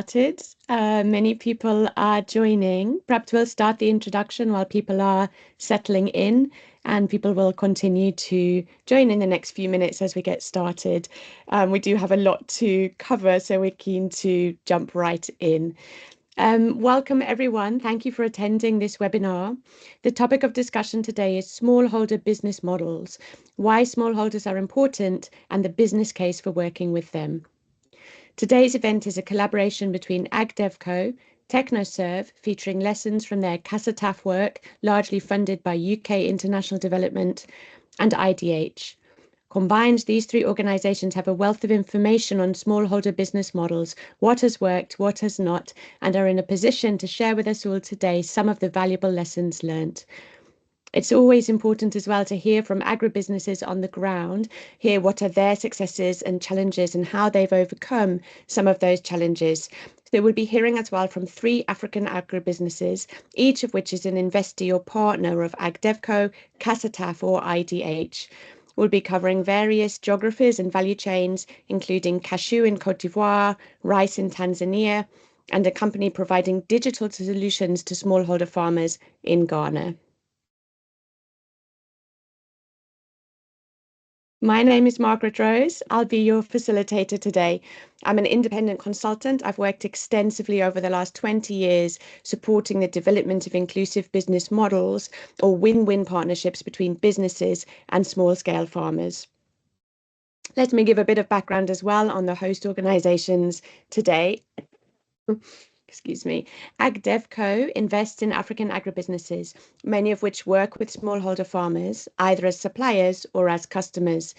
Started. Many people are joining. Perhaps we'll start the introduction while people are settling in, and people will continue to join in the next few minutes as we get started. We do have a lot to cover, so we're keen to jump right in. Welcome everyone. Thank you for attending this webinar. The topic of discussion today is smallholder business models, why smallholders are important, and the business case for working with them. Today's event is a collaboration between AgDevCo, TechnoServe, featuring lessons from their CASATAF work, largely funded by UK International Development, and IDH. Combined, these three organisations have a wealth of information on smallholder business models, what has worked, what has not, and are in a position to share with us all today some of the valuable lessons learnt. It's always important as well to hear from agribusinesses on the ground, hear what are their successes and challenges and how they've overcome some of those challenges. So we'll be hearing as well from 3 African agribusinesses, each of which is an investee or partner of AgDevCo, CASATAF or IDH. We'll be covering various geographies and value chains, including cashew in Cote d'Ivoire, rice in Tanzania, and a company providing digital solutions to smallholder farmers in Ghana. My name is Margaret Rose. I'll be your facilitator today. I'm an independent consultant. I've worked extensively over the last 20 years supporting the development of inclusive business models or win-win partnerships between businesses and small-scale farmers. Let me give a bit of background as well on the host organizations today. Excuse me. AgDevCo invests in African agribusinesses, many of which work with smallholder farmers, either as suppliers or as customers.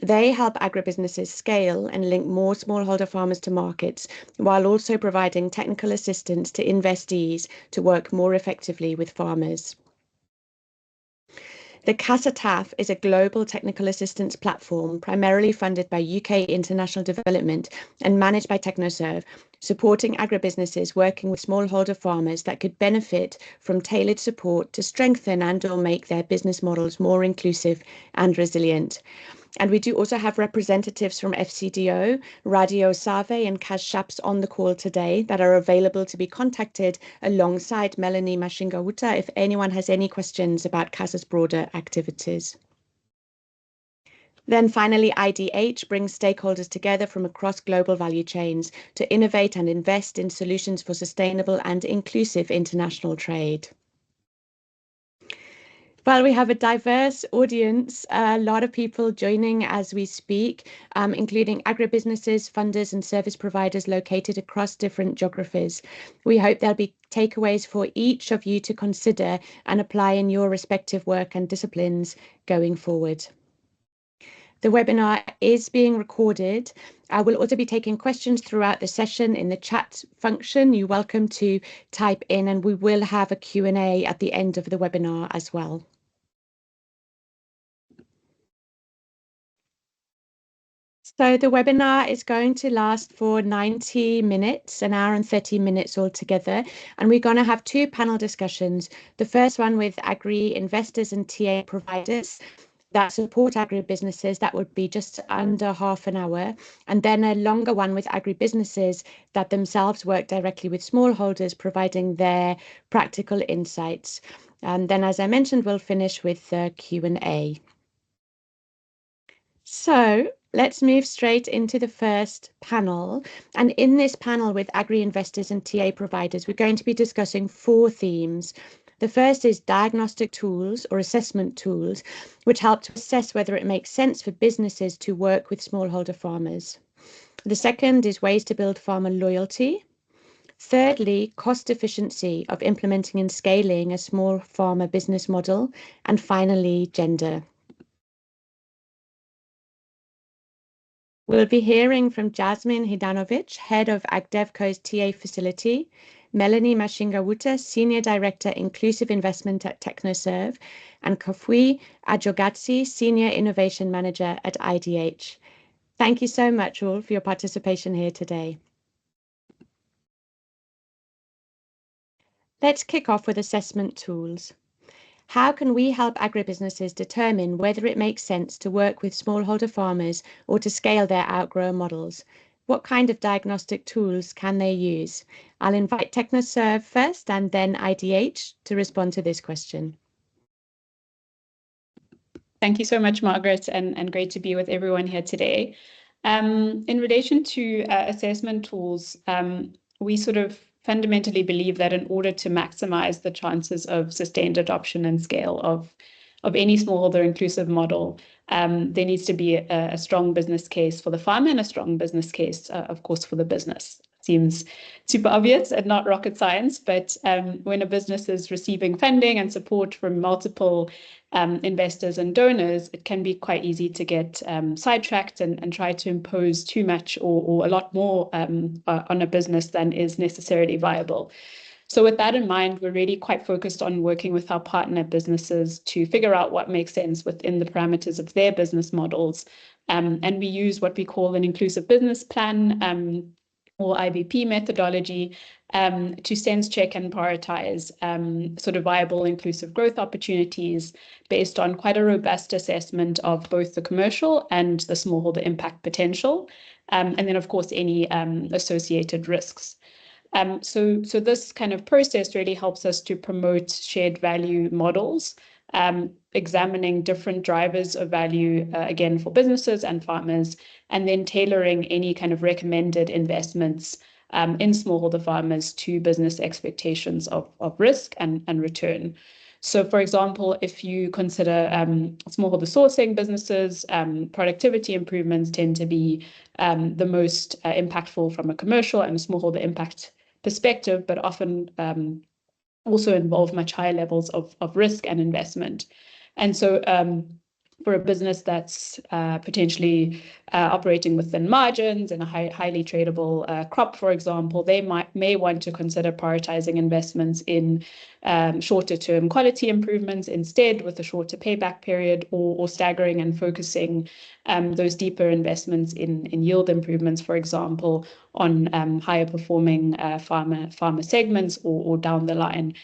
They help agribusinesses scale and link more smallholder farmers to markets, while also providing technical assistance to investees to work more effectively with farmers. The CASATAF is a global technical assistance platform primarily funded by UK International Development and managed by TechnoServe, supporting agribusinesses working with smallholder farmers that could benefit from tailored support to strengthen and/or make their business models more inclusive and resilient. And we do also have representatives from FCDO, Radio Save and Cashios on the call today that are available to be contacted alongside Melanie Mashingawuta if anyone has any questions about CASA's broader activities. Then finally, IDH brings stakeholders together from across global value chains to innovate and invest in solutions for sustainable and inclusive international trade. Well, we have a diverse audience, a lot of people joining as we speak, including agribusinesses, funders and service providers located across different geographies. We hope there'll be takeaways for each of you to consider and apply in your respective work and disciplines going forward. The webinar is being recorded. I will also be taking questions throughout the session in the chat function. You're welcome to type in, and we will have a Q&A at the end of the webinar as well. So the webinar is going to last for 90 minutes, an hour and 30 minutes altogether. And we're going to have 2 panel discussions. The first one with agri investors and TA providers that support agribusinesses, that would be just under half an hour. And then a longer one with agribusinesses that themselves work directly with smallholders, providing their practical insights. And then, as I mentioned, we'll finish with the Q&A. So let's move straight into the first panel. And in this panel with agri investors and TA providers, we're going to be discussing 4 themes. The first is diagnostic tools or assessment tools, which help to assess whether it makes sense for businesses to work with smallholder farmers. The second is ways to build farmer loyalty. Thirdly, cost efficiency of implementing and scaling a small farmer business model. And finally, gender. We'll be hearing from Jasmine Hidanovic, head of AgDevCo's TA facility, Melanie Mashingawuta, Senior Director, Inclusive Investment at TechnoServe, and Kafui Ajogatsi, Senior Innovation Manager at IDH. Thank you so much all for your participation here today. Let's kick off with assessment tools. How can we help agribusinesses determine whether it makes sense to work with smallholder farmers or to scale their outgrower models? what kind of diagnostic tools can they use? I'll invite TechnoServe first and then IDH to respond to this question. Thank you so much, Margaret, and great to be with everyone here today. In relation to assessment tools, we sort of fundamentally believe that in order to maximize the chances of sustained adoption and scale of any smallholder inclusive model, there needs to be a strong business case for the farmer and a strong business case, of course, for the business. Seems super obvious and not rocket science, but when a business is receiving funding and support from multiple investors and donors, it can be quite easy to get sidetracked and try to impose too much or a lot more on a business than is necessarily viable. So with that in mind, we're really quite focused on working with our partner businesses to figure out what makes sense within the parameters of their business models. And we use what we call an inclusive business plan, or IBP methodology, to sense check and prioritize sort of viable inclusive growth opportunities based on quite a robust assessment of both the commercial and the smallholder impact potential, and then of course any associated risks. So this kind of process really helps us to promote shared value models, examining different drivers of value, again, for businesses and farmers, and then tailoring any kind of recommended investments in smallholder farmers to business expectations of risk and return. So, for example, if you consider smallholder sourcing businesses, productivity improvements tend to be the most impactful from a commercial and smallholder impact perspective, but often also involve much higher levels of risk and investment. And so for a business that's potentially operating within margins and a highly tradable crop, for example, they may want to consider prioritizing investments in shorter term quality improvements instead, with a shorter payback period, or staggering and focusing those deeper investments in yield improvements, for example, on higher performing farmer segments or down the line.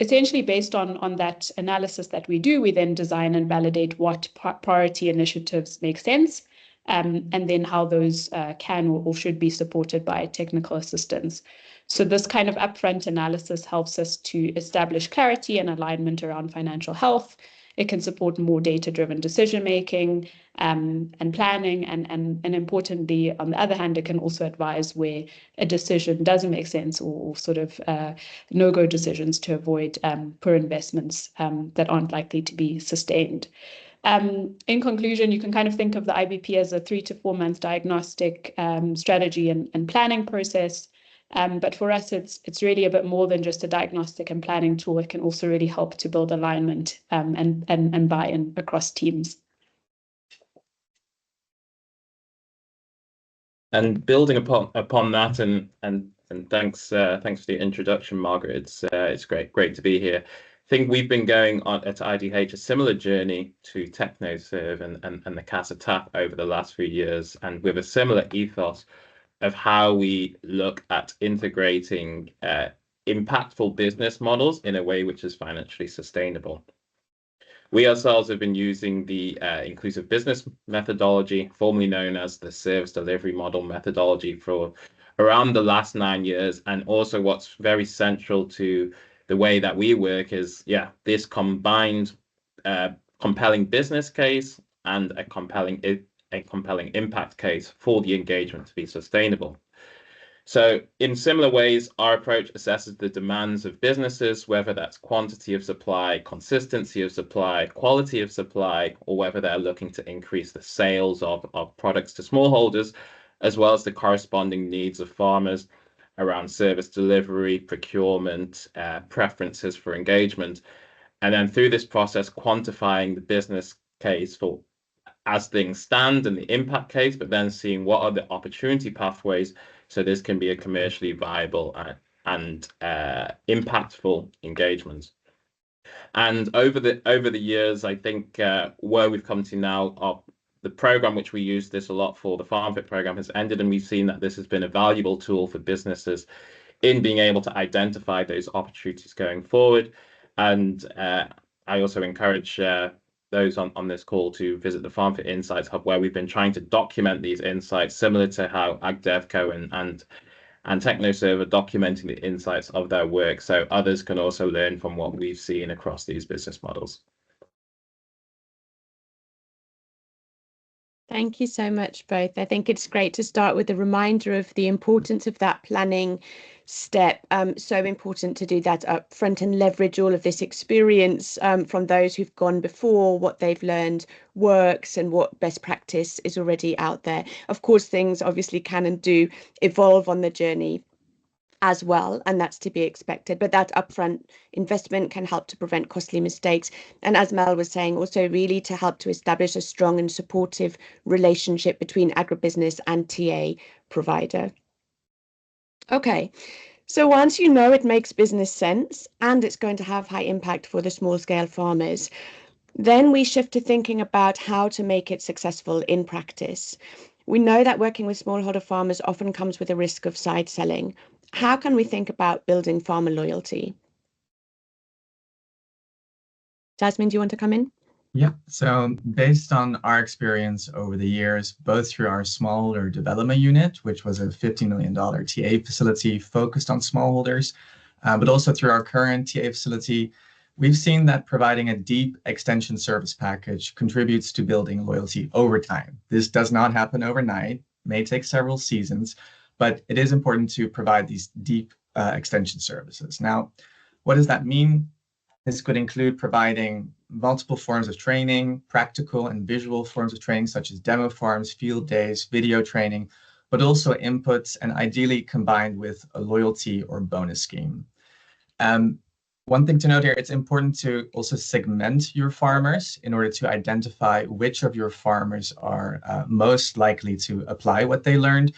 Essentially, based on that analysis that we do, we then design and validate what priority initiatives make sense, and then how those can or should be supported by technical assistance. So this kind of upfront analysis helps us to establish clarity and alignment around financial health. It can support more data-driven decision-making and planning, and importantly, on the other hand, it can also advise where a decision doesn't make sense, or sort of no-go decisions to avoid poor investments that aren't likely to be sustained. In conclusion, you can kind of think of the IBP as a 3 to 4 month diagnostic strategy and planning process. But for us, it's really a bit more than just a diagnostic and planning tool. It can also really help to build alignment and buy-in across teams. And building upon that, and thanks for the introduction, Margaret. It's great to be here. I think we've been going on at IDH a similar journey to TechnoServe and the CASA TAP over the last few years, and with a similar ethos of how we look at integrating impactful business models in a way which is financially sustainable. We ourselves have been using the inclusive business methodology, formerly known as the service delivery model methodology, for around the last 9 years. And also what's very central to the way that we work is, this combined compelling business case and a compelling impact case for the engagement to be sustainable. So in similar ways, our approach assesses the demands of businesses, whether that's quantity of supply, consistency of supply, quality of supply, or whether they're looking to increase the sales of products to smallholders, as well as the corresponding needs of farmers around service delivery, procurement, preferences for engagement. And then through this process, quantifying the business case for as things stand and the impact case, but then seeing what are the opportunity pathways so this can be a commercially viable and impactful engagement. And over the years, I think where we've come to now, the program which we use this a lot for, the FarmFit program, has ended, and we've seen that this has been a valuable tool for businesses in being able to identify those opportunities going forward. And I also encourage those on this call to visit the Farm for Insights Hub, where we've been trying to document these insights, similar to how AgDevCo and TechnoServe are documenting the insights of their work, so others can also learn from what we've seen across these business models. Thank you so much, both. I think it's great to start with a reminder of the importance of that planning step. So important to do that up front and leverage all of this experience from those who've gone before, what they've learned works and what best practice is already out there. Of course, things obviously can and do evolve on the journey as well, and that's to be expected, but that upfront investment can help to prevent costly mistakes, and as Mel was saying, also really to help to establish a strong and supportive relationship between agribusiness and TA provider. Okay, so once you know it makes business sense and it's going to have high impact for the small scale farmers, then we shift to thinking about how to make it successful in practice. We know that working with smallholder farmers often comes with a risk of side selling. How can we think about building farmer loyalty? Jasmine, do you want to come in? Yeah, so based on our experience over the years, both through our smallholder development unit, which was a $50 million TA facility focused on smallholders, but also through our current TA facility, we've seen that providing a deep extension service package contributes to building loyalty over time. This does not happen overnight, may take several seasons, but it is important to provide these deep extension services. Now, what does that mean? This could include providing multiple forms of training, practical and visual forms of training, such as demo farms, field days, video training, but also inputs and ideally combined with a loyalty or bonus scheme. One thing to note here, it's important to also segment your farmers in order to identify which of your farmers are most likely to apply what they learned,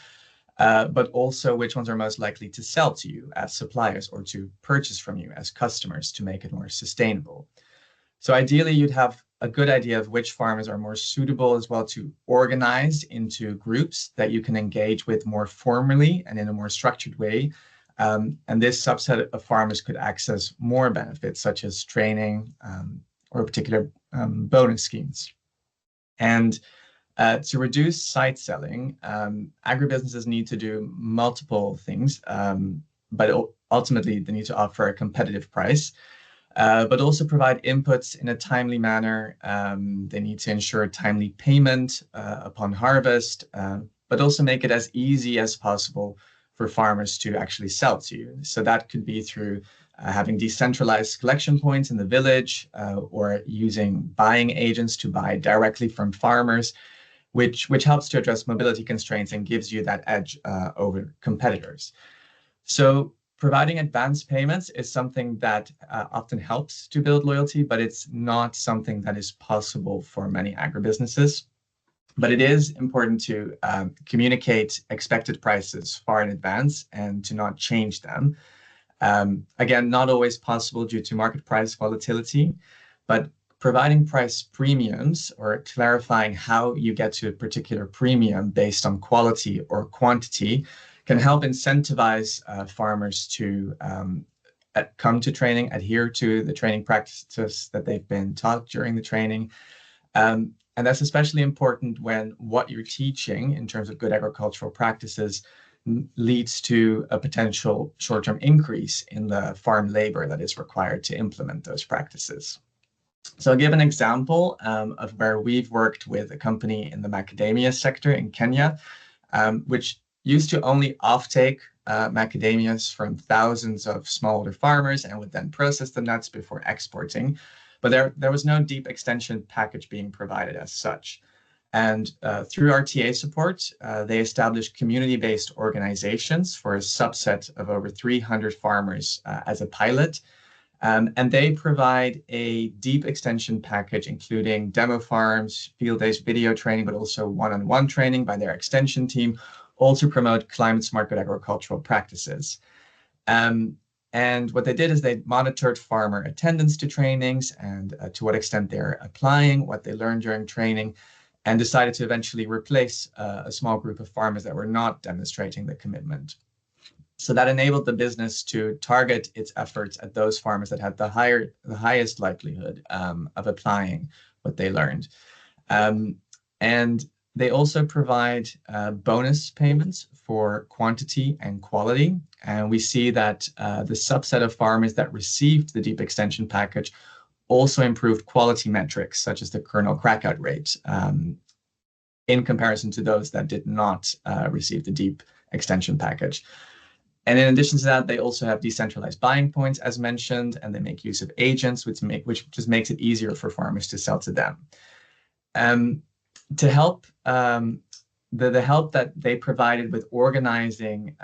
but also which ones are most likely to sell to you as suppliers or to purchase from you as customers to make it more sustainable. So ideally, you'd have a good idea of which farmers are more suitable as well to organize into groups that you can engage with more formally and in a more structured way. And this subset of farmers could access more benefits such as training or particular bonus schemes. And to reduce side selling, agribusinesses need to do multiple things, but ultimately they need to offer a competitive price, but also provide inputs in a timely manner. They need to ensure timely payment upon harvest, but also make it as easy as possible for farmers to actually sell to you. So that could be through having decentralized collection points in the village or using buying agents to buy directly from farmers, which helps to address mobility constraints and gives you that edge over competitors. So providing advance payments is something that often helps to build loyalty, but it's not something that is possible for many agribusinesses. But it is important to communicate expected prices far in advance and to not change them. Again, not always possible due to market price volatility, but providing price premiums or clarifying how you get to a particular premium based on quality or quantity can help incentivize farmers to come to training, adhere to the training practices that they've been taught during the training. And that's especially important when what you're teaching in terms of good agricultural practices leads to a potential short-term increase in the farm labor that is required to implement those practices. So I'll give an example of where we've worked with a company in the macadamia sector in Kenya, which used to only offtake macadamias from thousands of smallholder farmers and would then process the nuts before exporting. But there was no deep extension package being provided as such. And through our TA support, they established community-based organizations for a subset of over 300 farmers as a pilot. And they provide a deep extension package, including demo farms, field days, video training, but also one-on-one training by their extension team, all to promote climate-smart good agricultural practices. And what they did is they monitored farmer attendance to trainings and to what extent they're applying what they learned during training, and decided to eventually replace a small group of farmers that were not demonstrating the commitment. So that enabled the business to target its efforts at those farmers that had the highest likelihood of applying what they learned. And they also provide bonus payments for quantity and quality. And we see that the subset of farmers that received the deep extension package also improved quality metrics, such as the kernel crackout rate, in comparison to those that did not receive the deep extension package. And in addition to that, they also have decentralized buying points, as mentioned, and they make use of agents, which just makes it easier for farmers to sell to them. To help, the help that they provided with organizing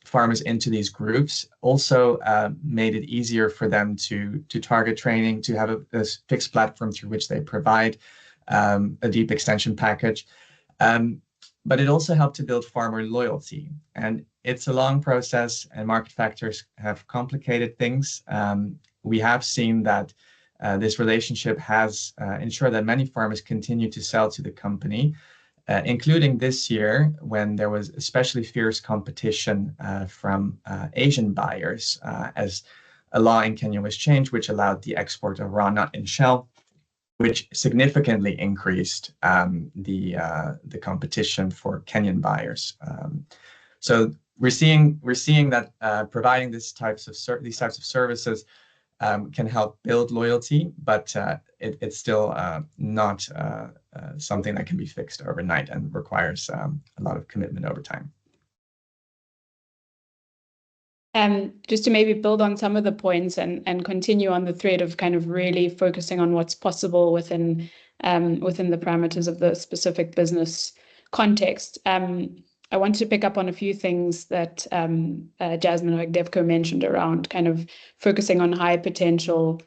farmers into these groups also made it easier for them to target training, to have a fixed platform through which they provide a deep extension package. But it also helped to build farmer loyalty. And it's a long process, and market factors have complicated things. We have seen that this relationship has ensured that many farmers continue to sell to the company, including this year when there was especially fierce competition from Asian buyers, as a law in Kenya was changed, which allowed the export of raw nut in shell, which significantly increased the competition for Kenyan buyers. So we're seeing that providing these types of services can help build loyalty, but it's still not something that can be fixed overnight and requires a lot of commitment over time. Just to maybe build on some of the points and continue on the thread of kind of really focusing on what's possible within the parameters of the specific business context. I wanted to pick up on a few things that Jasmine or AgDevCo mentioned around kind of focusing on high potential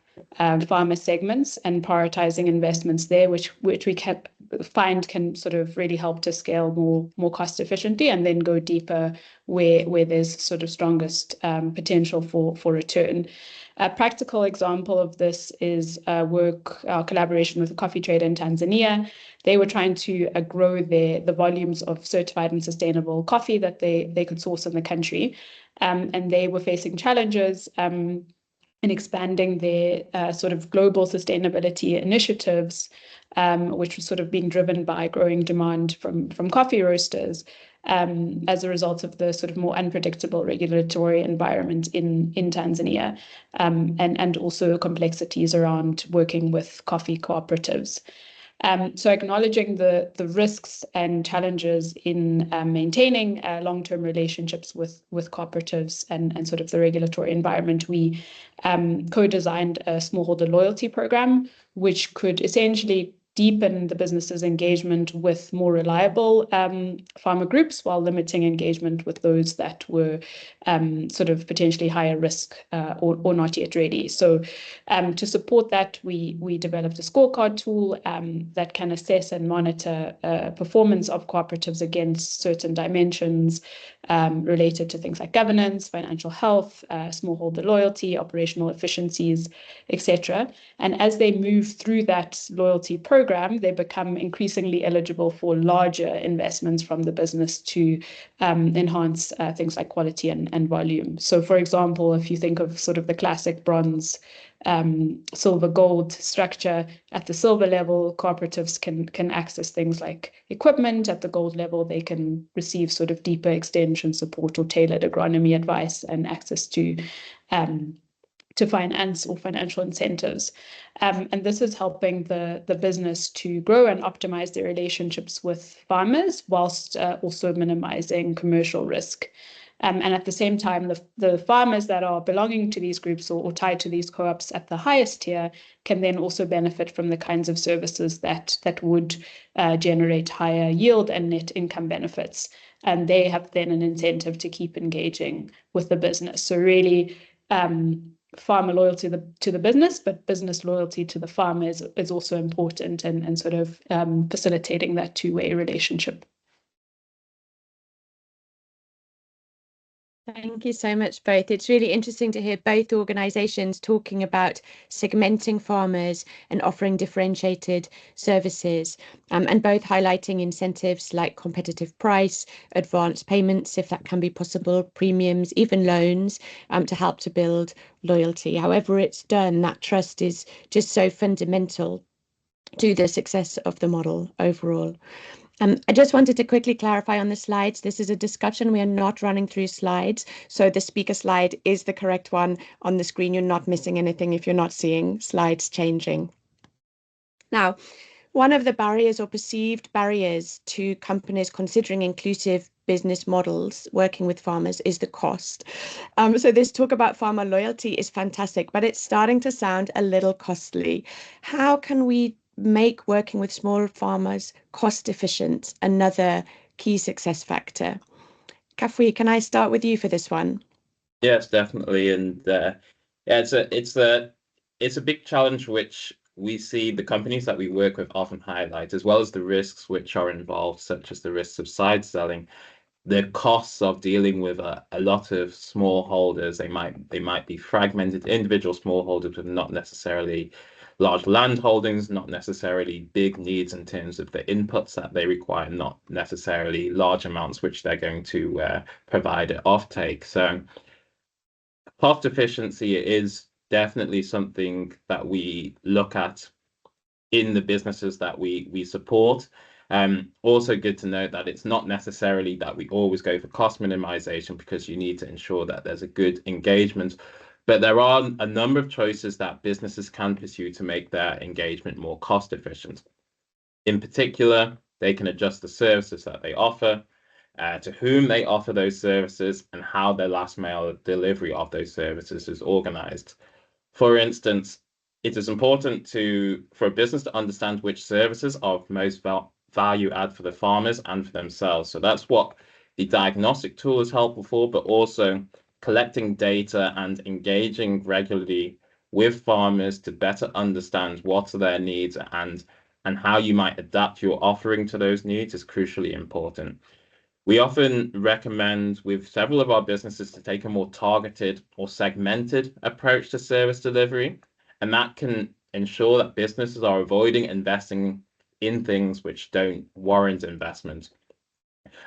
farmer segments and prioritizing investments there, which we find can sort of really help to scale more cost efficiently, and then go deeper where there's sort of strongest potential for return. A practical example of this is our collaboration with a coffee trader in Tanzania. They were trying to grow the volumes of certified and sustainable coffee that they could source in the country, and they were facing challenges in expanding their sort of global sustainability initiatives, which was sort of being driven by growing demand from coffee roasters, as a result of the sort of more unpredictable regulatory environment in Tanzania, and also complexities around working with coffee cooperatives. So acknowledging the risks and challenges in maintaining long-term relationships with cooperatives and sort of the regulatory environment, we co-designed a smallholder loyalty program, which could essentially deepen the business's engagement with more reliable farmer groups while limiting engagement with those that were sort of potentially higher risk or not yet ready. So to support that, we developed a scorecard tool that can assess and monitor performance of cooperatives against certain dimensions related to things like governance, financial health, smallholder loyalty, operational efficiencies, etc. And as they move through that loyalty program, they become increasingly eligible for larger investments from the business to enhance things like quality and volume. So, for example, if you think of sort of the classic bronze, silver, gold structure, at the silver level, cooperatives can access things like equipment. At the gold level, they can receive sort of deeper extension support or tailored agronomy advice and access to finance or financial incentives. And this is helping the business to grow and optimize their relationships with farmers whilst also minimizing commercial risk. And at the same time, the farmers that are belonging to these groups or tied to these co-ops at the highest tier can then also benefit from the kinds of services that would generate higher yield and net income benefits. And they have then an incentive to keep engaging with the business. So really, farmer loyalty to the business, but business loyalty to the farmer is also important and sort of facilitating that two-way relationship. Thank you so much, both. It's really interesting to hear both organisations talking about segmenting farmers and offering differentiated services, and both highlighting incentives like competitive price, advanced payments, if that can be possible, premiums, even loans, to help to build loyalty. However it's done, that trust is just so fundamental to the success of the model overall. I just wanted to quickly clarify on the slides. This is a discussion. We are not running through slides. So the speaker slide is the correct one on the screen. You're not missing anything if you're not seeing slides changing. Now, one of the barriers or perceived barriers to companies considering inclusive business models working with farmers is the cost. So this talk about farmer loyalty is fantastic, but it's starting to sound a little costly. How can we make working with small farmers cost efficient another key success factor? Kafui, can I start with you for this one? Yes, definitely. And yeah, it's a big challenge which we see the companies that we work with often highlight, as well as the risks which are involved, such as the risks of side selling, the costs of dealing with a lot of smallholders. They might be fragmented individual smallholders with not necessarily large land holdings, not necessarily big needs in terms of the inputs that they require, not necessarily large amounts which they're going to provide at offtake. So cost efficiency is definitely something that we look at in the businesses that we support. Also good to note that it's not necessarily that we always go for cost minimization, because you need to ensure that there's a good engagement. But there are a number of choices that businesses can pursue to make their engagement more cost efficient. In particular, they can adjust the services that they offer, to whom they offer those services, and how their last mile delivery of those services is organized. For instance, it is important for a business to understand which services are of most value add for the farmers and for themselves. So that's what the diagnostic tool is helpful for, but also collecting data and engaging regularly with farmers to better understand what are their needs, and how you might adapt your offering to those needs is crucially important. We often recommend with several of our businesses to take a more targeted or segmented approach to service delivery, and that can ensure that businesses are avoiding investing in things which don't warrant investment.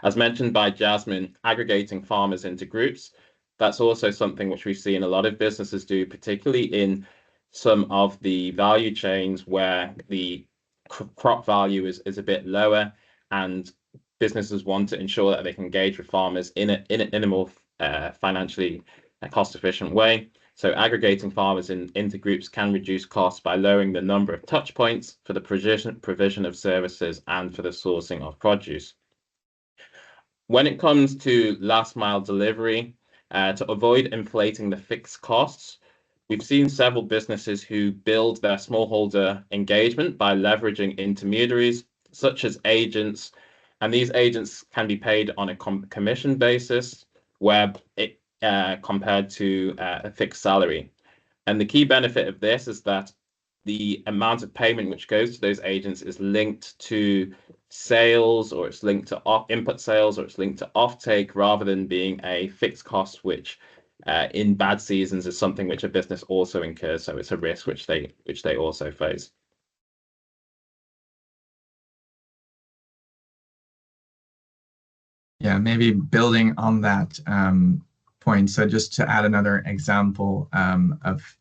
As mentioned by Jasmine, aggregating farmers into groups, that's also something which we see in a lot of businesses do, particularly in some of the value chains where the crop value is a bit lower, and businesses want to ensure that they can engage with farmers in a more financially cost efficient way. So aggregating farmers into groups can reduce costs by lowering the number of touch points for the provision of services and for the sourcing of produce. When it comes to last mile delivery, to avoid inflating the fixed costs, we've seen several businesses who build their smallholder engagement by leveraging intermediaries such as agents, and these agents can be paid on a commission basis, where it compared to a fixed salary. And the key benefit of this is that the amount of payment which goes to those agents is linked to sales, or it's linked to input sales, or it's linked to offtake, rather than being a fixed cost, which in bad seasons is something which a business also incurs. So it's a risk which they also face. Yeah, maybe building on that point. So just to add another example of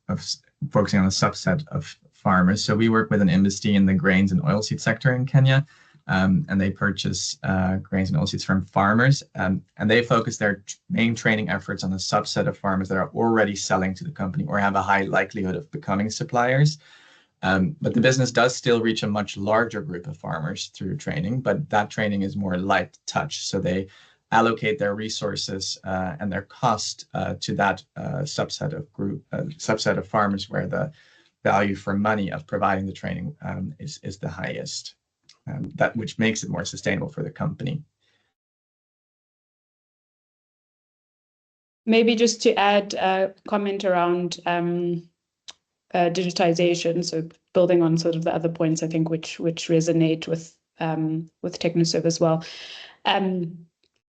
focusing on a subset of farmers. So we work with an industry in the grains and oilseed sector in Kenya, and they purchase grains and oilseeds from farmers, and they focus their main training efforts on a subset of farmers that are already selling to the company or have a high likelihood of becoming suppliers. But the business does still reach a much larger group of farmers through training, but that training is more light touch. So they allocate their resources and their cost to that subset of farmers where the value for money of providing the training is the highest, which makes it more sustainable for the company. Maybe just to add a comment around digitization, so building on sort of the other points, I think, which resonate with TechnoServe as well.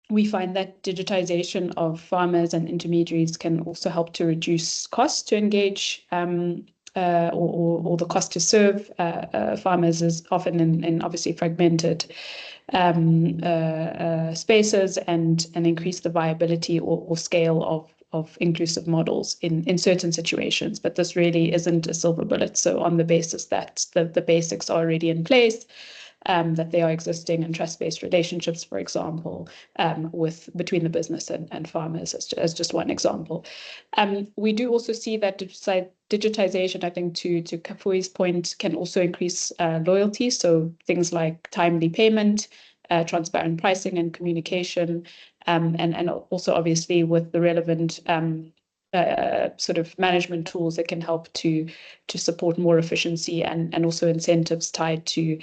We find that digitization of farmers and intermediaries can also help to reduce costs to engage, or the cost to serve farmers is often in obviously fragmented spaces, and increase the viability or scale of inclusive models in certain situations, but this really isn't a silver bullet. So on the basis that the basics are already in place, that they are existing in trust-based relationships, for example, between the business and farmers, as just one example. We do also see that digitization, I think, to Kafui's point, can also increase loyalty. So things like timely payment, transparent pricing and communication, and also obviously with the relevant sort of management tools that can help to support more efficiency and also incentives tied to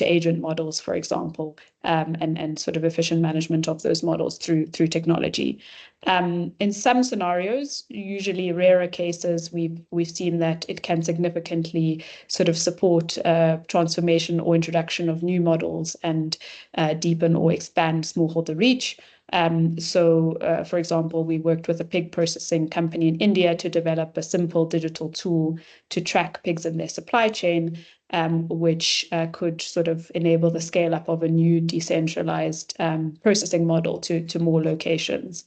agent models, for example, and sort of efficient management of those models through technology. In some scenarios, usually rarer cases, we've seen that it can significantly sort of support transformation or introduction of new models and deepen or expand smallholder reach. For example, we worked with a pig processing company in India to develop a simple digital tool to track pigs in their supply chain, which could sort of enable the scale up of a new decentralized processing model to more locations.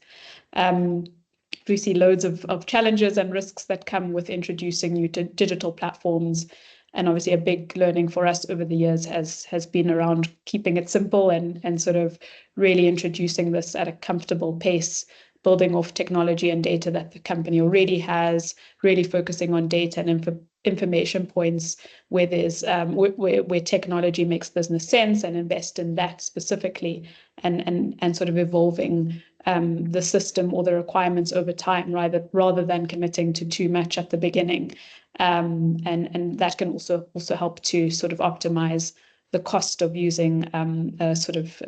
We see loads of challenges and risks that come with introducing new digital platforms. And obviously a big learning for us over the years has been around keeping it simple and sort of really introducing this at a comfortable pace, building off technology and data that the company already has, really focusing on data and information points where there's where technology makes business sense, and invest in that specifically, and sort of evolving the system or the requirements over time rather than committing to too much at the beginning. And that can also help to sort of optimize the cost of using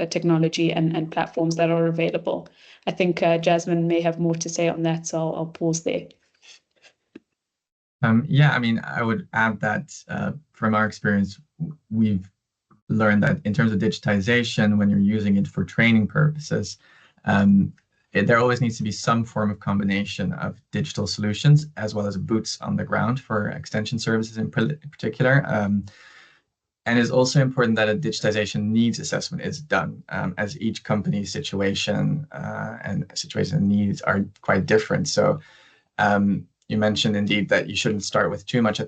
technology and platforms that are available. I think Jasmine may have more to say on that, so I'll pause there. Yeah, I mean, I would add that from our experience, we've learned that in terms of digitization, when you're using it for training purposes, there always needs to be some form of combination of digital solutions as well as boots on the ground for extension services in particular. And it's also important that a digitization needs assessment is done, as each company's situation and needs are quite different. So you mentioned indeed that you shouldn't start with too much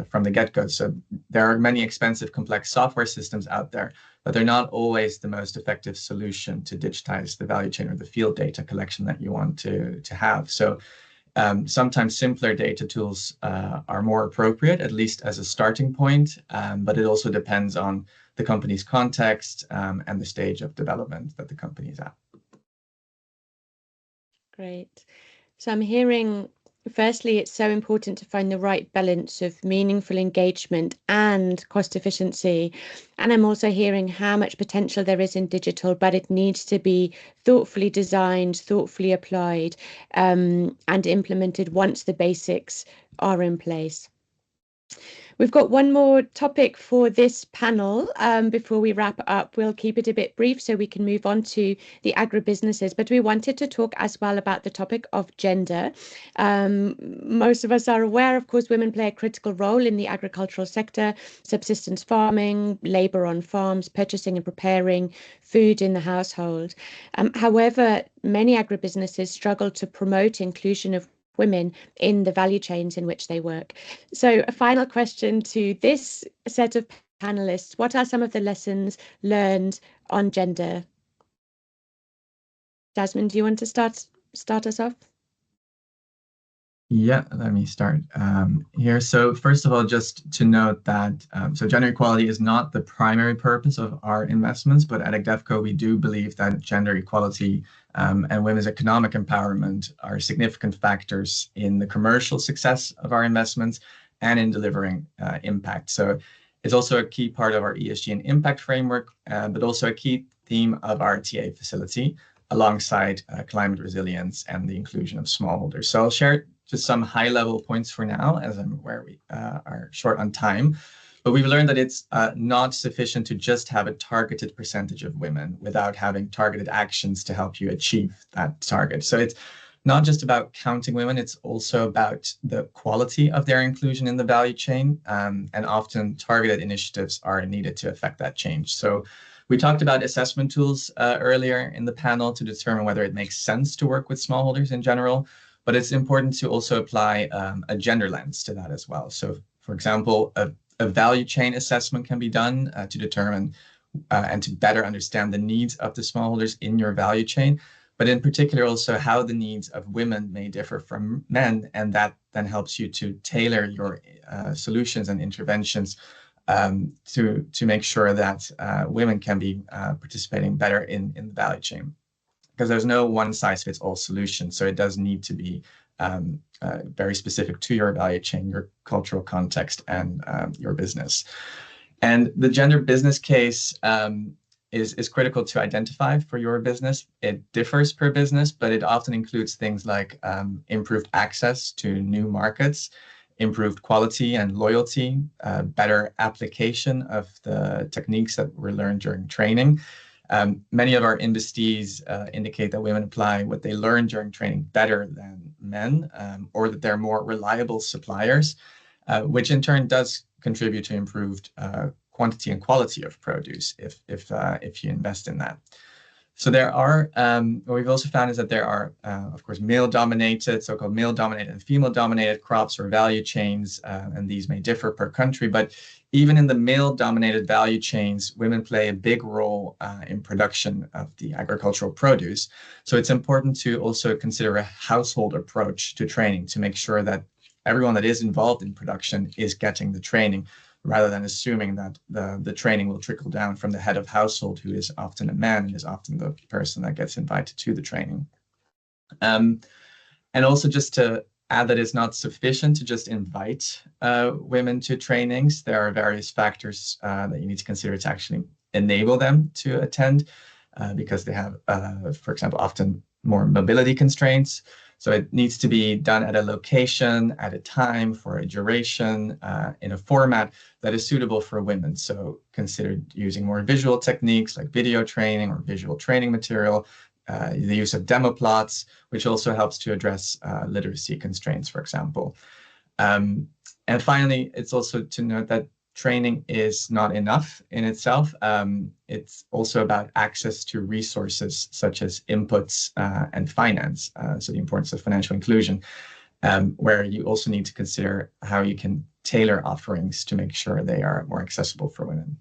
from the get-go. So there are many expensive, complex software systems out there, but they're not always the most effective solution to digitize the value chain or the field data collection that you want to have. So sometimes simpler data tools are more appropriate, at least as a starting point, but it also depends on the company's context and the stage of development that the company is at. Great. So I'm hearing, firstly, it's so important to find the right balance of meaningful engagement and cost efficiency. And I'm also hearing how much potential there is in digital, but it needs to be thoughtfully designed, thoughtfully applied, and implemented once the basics are in place. We've got one more topic for this panel before we wrap up. We'll keep it a bit brief so we can move on to the agribusinesses, but we wanted to talk as well about the topic of gender. Most of us are aware, of course, women play a critical role in the agricultural sector, subsistence farming, labour on farms, purchasing and preparing food in the household. However, many agribusinesses struggle to promote inclusion of women in the value chains in which they work. So a final question to this set of panelists: what are some of the lessons learned on gender? Jasmine, do you want to start us off? Yeah, let me start here. So first of all, just to note that so gender equality is not the primary purpose of our investments, but at AgDevCo, we do believe that gender equality and women's economic empowerment are significant factors in the commercial success of our investments and in delivering impact. So it's also a key part of our ESG and impact framework, but also a key theme of our TA facility, alongside climate resilience and the inclusion of smallholders. So I'll share just some high-level points for now, as I'm aware we are short on time. But we've learned that it's not sufficient to just have a targeted percentage of women without having targeted actions to help you achieve that target. So it's not just about counting women, it's also about the quality of their inclusion in the value chain. And often targeted initiatives are needed to affect that change. So We talked about assessment tools earlier in the panel to determine whether it makes sense to work with smallholders in general, but it's important to also apply a gender lens to that as well. So, for example, a value chain assessment can be done to determine and to better understand the needs of the smallholders in your value chain, but in particular also how the needs of women may differ from men, and that then helps you to tailor your solutions and interventions to make sure that women can be participating better in the value chain. Because there's no one-size-fits-all solution, so it does need to be very specific to your value chain, your cultural context, and your business. And the gender business case is critical to identify for your business. It differs per business, but it often includes things like improved access to new markets, improved quality and loyalty, better application of the techniques that were learned during training. Many of our investees indicate that women apply what they learn during training better than men, or that they're more reliable suppliers, which in turn does contribute to improved quantity and quality of produce if you invest in that. So there are, what we've also found is that there are, of course, male-dominated, so-called male-dominated and female-dominated crops or value chains, and these may differ per country, but even in the male-dominated value chains, women play a big role in production of the agricultural produce. So it's important to also consider a household approach to training to make sure that everyone that is involved in production is getting the training, rather than assuming that the training will trickle down from the head of household, who is often a man and is often the person that gets invited to the training. And also just to add that it's not sufficient to just invite women to trainings. There are various factors that you need to consider to actually enable them to attend because they have, for example, often more mobility constraints. So it needs to be done at a location, at a time, for a duration, in a format that is suitable for women. So consider using more visual techniques like video training or visual training material, the use of demo plots, which also helps to address literacy constraints, for example. And finally, it's also to note that training is not enough in itself. It's also about access to resources such as inputs and finance. So the importance of financial inclusion, where you also need to consider how you can tailor offerings to make sure they are more accessible for women.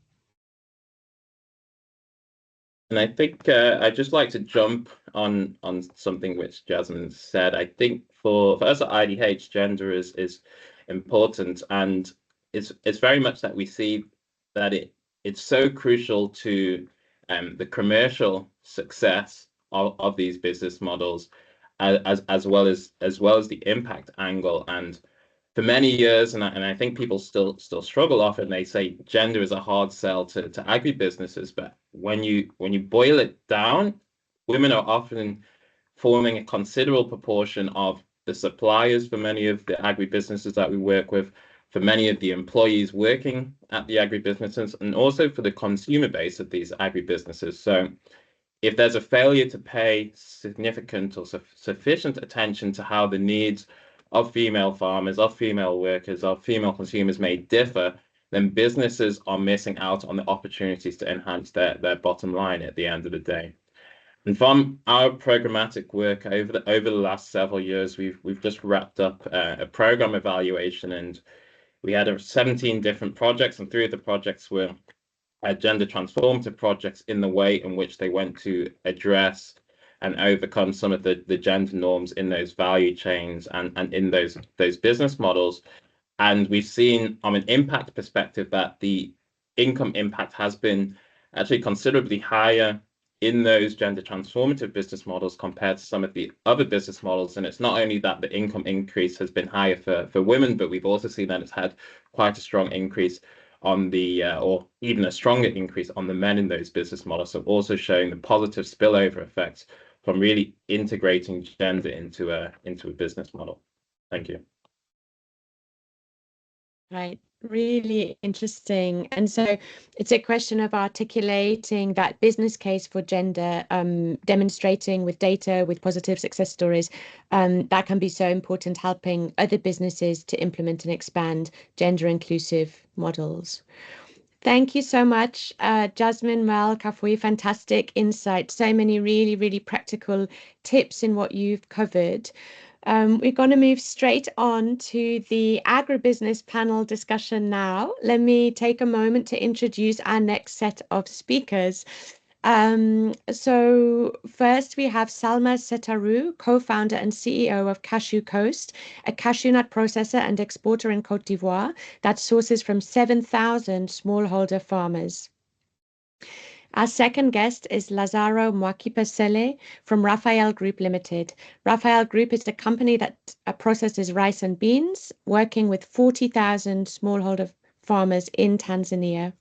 And I think I'd just like to jump on something which Jasmine said. I think for us at IDH, gender is important, and it's very much that we see that it's so crucial to the commercial success of these business models, as well as the impact angle. And for many years, and I think people still struggle often, they say gender is a hard sell to agribusinesses, but when you boil it down, women are often forming a considerable proportion of the suppliers for many of the agribusinesses that we work with, for many of the employees working at the agribusinesses, and also for the consumer base of these agribusinesses. So if there's a failure to pay significant or sufficient attention to how the needs of female farmers, of female workers, of female consumers may differ, then businesses are missing out on the opportunities to enhance their bottom line at the end of the day. And from our programmatic work over the last several years, we've just wrapped up a program evaluation, and we had 17 different projects, and 3 of the projects were gender transformative projects in the way in which they went to address and overcome some of the gender norms in those value chains and in those business models. And we've seen on an impact perspective that the income impact has been actually considerably higher in those gender transformative business models compared to some of the other business models. And it's not only that the income increase has been higher for women, but we've also seen that it's had quite a strong increase on the, or even a stronger increase on the men in those business models. So also showing the positive spillover effects from really integrating gender into a business model. Thank you. Right, really interesting. And so it's a question of articulating that business case for gender, demonstrating with data, with positive success stories, that can be so important, helping other businesses to implement and expand gender inclusive models. Thank you so much, Jasmine, Mel, Kafui. Fantastic insight. So many really, really practical tips in what you've covered. We're going to move straight on to the agribusiness panel discussion now. Let me take a moment to introduce our next set of speakers. So first we have Salma Setaru, co-founder and CEO of Cashew Coast, a cashew nut processor and exporter in Côte d'Ivoire that sources from 7,000 smallholder farmers. Our second guest is Lazaro Mwakipesele from Raphael Group Limited. Raphael Group is a company that processes rice and beans, working with 40,000 smallholder farmers in Tanzania.